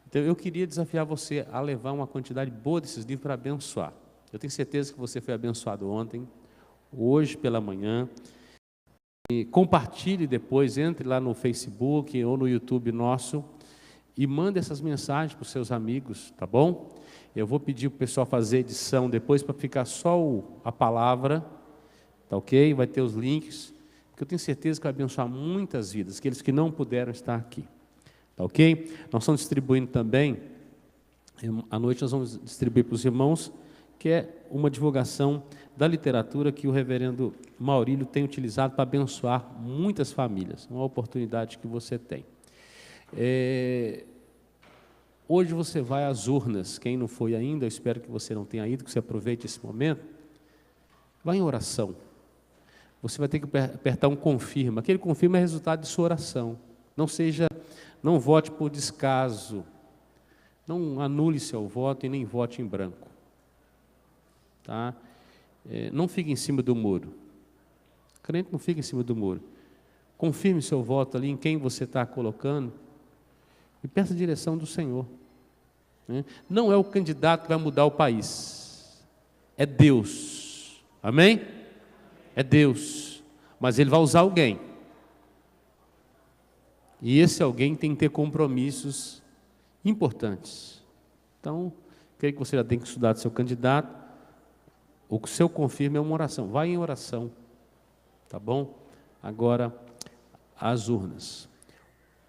Então eu queria desafiar você a levar uma quantidade boa desses livros para abençoar. Eu tenho certeza que você foi abençoado ontem, hoje pela manhã. E compartilhe depois, entre lá no Facebook ou no YouTube nosso e mande essas mensagens para os seus amigos, tá bom? Eu vou pedir para o pessoal fazer edição depois para ficar só a palavra, tá ok? Vai ter os links, porque eu tenho certeza que vai abençoar muitas vidas, aqueles que não puderam estar aqui, tá ok? Nós estamos distribuindo também, à noite nós vamos distribuir para os irmãos, que é uma divulgação da literatura que o reverendo Maurílio tem utilizado para abençoar muitas famílias, uma oportunidade que você tem. Hoje você vai às urnas, quem não foi ainda, eu espero que você não tenha ido, que você aproveite esse momento, vá em oração. Você vai ter que apertar um confirma, aquele confirma é resultado de sua oração, não vote por descaso, não anule seu voto e nem vote em branco, tá? Não fique em cima do muro, crente não fica em cima do muro, confirme seu voto ali em quem você está colocando, e peça a direção do Senhor. Não é o candidato que vai mudar o país, é Deus, amém? É Deus, mas Ele vai usar alguém, e esse alguém tem que ter compromissos importantes. Então, creio que você já tem que estudar do seu candidato, o seu confirme é uma oração, vai em oração, tá bom? Agora, as urnas.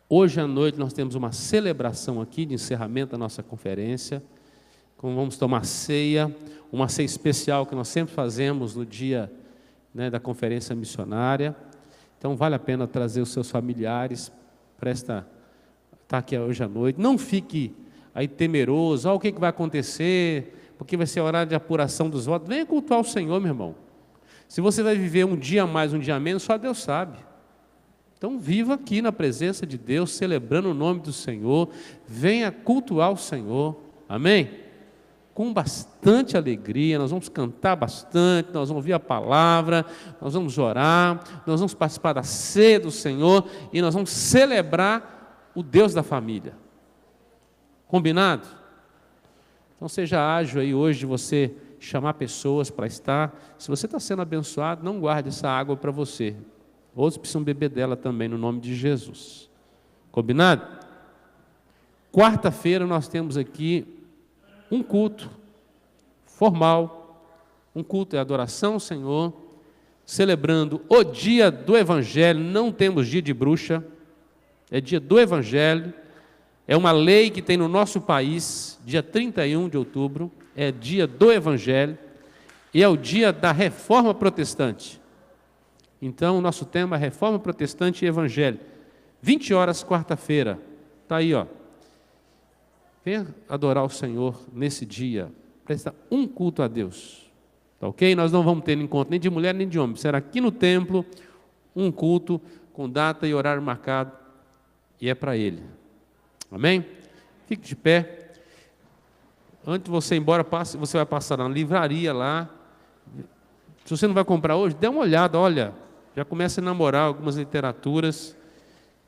Hoje à noite nós temos uma celebração aqui de encerramento da nossa conferência, como vamos tomar ceia, uma ceia especial que nós sempre fazemos no dia, né, da conferência missionária. Então vale a pena trazer os seus familiares para estar aqui hoje à noite. Não fique aí temeroso, o que vai acontecer, porque vai ser a hora de apuração dos votos. Venha cultuar o Senhor, meu irmão. Se você vai viver um dia mais, um dia menos, só Deus sabe. Então viva aqui na presença de Deus, celebrando o nome do Senhor, venha cultuar o Senhor, amém? Com bastante alegria, nós vamos cantar bastante, nós vamos ouvir a palavra, nós vamos orar, nós vamos participar da ceia do Senhor e nós vamos celebrar o Deus da família. Combinado? Então seja ágil aí hoje de você chamar pessoas para estar. Se você está sendo abençoado, não guarde essa água para você. Outros precisam beber dela também, no nome de Jesus. Combinado? Quarta-feira nós temos aqui um culto formal, um culto de adoração ao Senhor, celebrando o dia do Evangelho. Não temos dia de bruxa, é dia do Evangelho, é uma lei que tem no nosso país, dia 31 de outubro, é dia do Evangelho, e é o dia da Reforma Protestante. Então, o nosso tema é Reforma Protestante e Evangelho. 20 horas, quarta-feira. Está aí, ó. Venha adorar o Senhor nesse dia. Prestar um culto a Deus. Tá ok? Nós não vamos ter encontro nem de mulher nem de homem. Será aqui no templo, um culto com data e horário marcado. E é para Ele. Amém? Fique de pé. Antes de você ir embora, você vai passar na livraria lá. Se você não vai comprar hoje, dê uma olhada, olha, já começa a namorar algumas literaturas,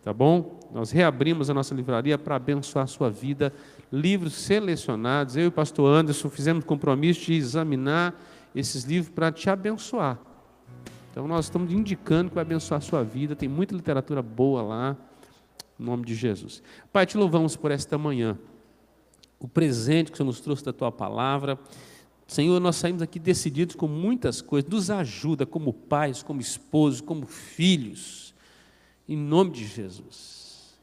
tá bom? Nós reabrimos a nossa livraria para abençoar a sua vida, livros selecionados. Eu e o pastor Anderson fizemos compromisso de examinar esses livros para te abençoar. Então nós estamos indicando que vai abençoar a sua vida, tem muita literatura boa lá, em nome de Jesus. Pai, te louvamos por esta manhã, o presente que o Senhor nos trouxe da Tua Palavra. Senhor, nós saímos aqui decididos com muitas coisas, nos ajuda como pais, como esposos, como filhos, em nome de Jesus.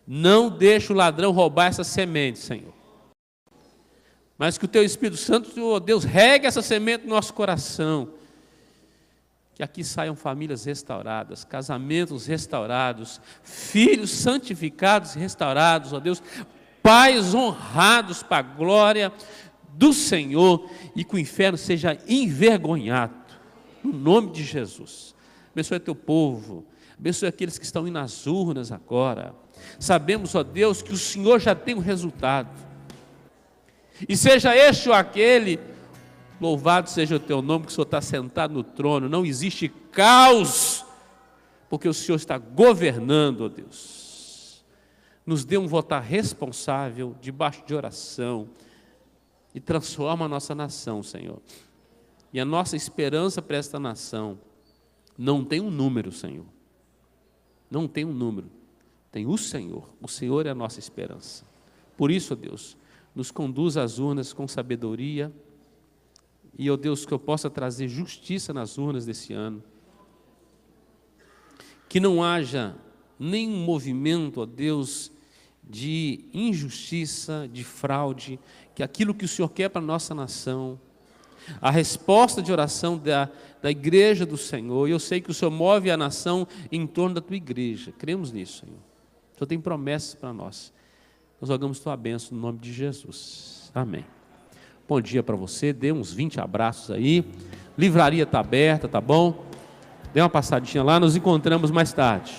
Não deixe o ladrão roubar essa semente, Senhor, mas que o Teu Espírito Santo, oh Deus, regue essa semente no nosso coração, que aqui saiam famílias restauradas, casamentos restaurados, filhos santificados e restaurados, ó Deus, pais honrados para a glória do Senhor, e que o inferno seja envergonhado, no nome de Jesus. Abençoe teu povo, abençoe aqueles que estão indo nas urnas agora. Sabemos, ó Deus, que o Senhor já tem o resultado, e seja este ou aquele, louvado seja o teu nome, que o Senhor está sentado no trono, não existe caos, porque o Senhor está governando, ó Deus. Nos dê um votar responsável, debaixo de oração, e transforma a nossa nação, Senhor. E a nossa esperança para esta nação não tem um número, Senhor. Não tem um número. Tem o Senhor. O Senhor é a nossa esperança. Por isso, ó Deus, nos conduz às urnas com sabedoria. E, ó Deus, que eu possa trazer justiça nas urnas desse ano. Que não haja nenhum movimento, ó Deus, de injustiça, de fraude, que aquilo que o Senhor quer para a nossa nação, a resposta de oração da igreja do Senhor, e eu sei que o Senhor move a nação em torno da tua igreja, cremos nisso, Senhor. O Senhor tem promessas para nós. Nós rogamos tua bênção no nome de Jesus. Amém. Bom dia para você, dê uns 20 abraços aí, livraria está aberta, tá bom? Dê uma passadinha lá, nos encontramos mais tarde.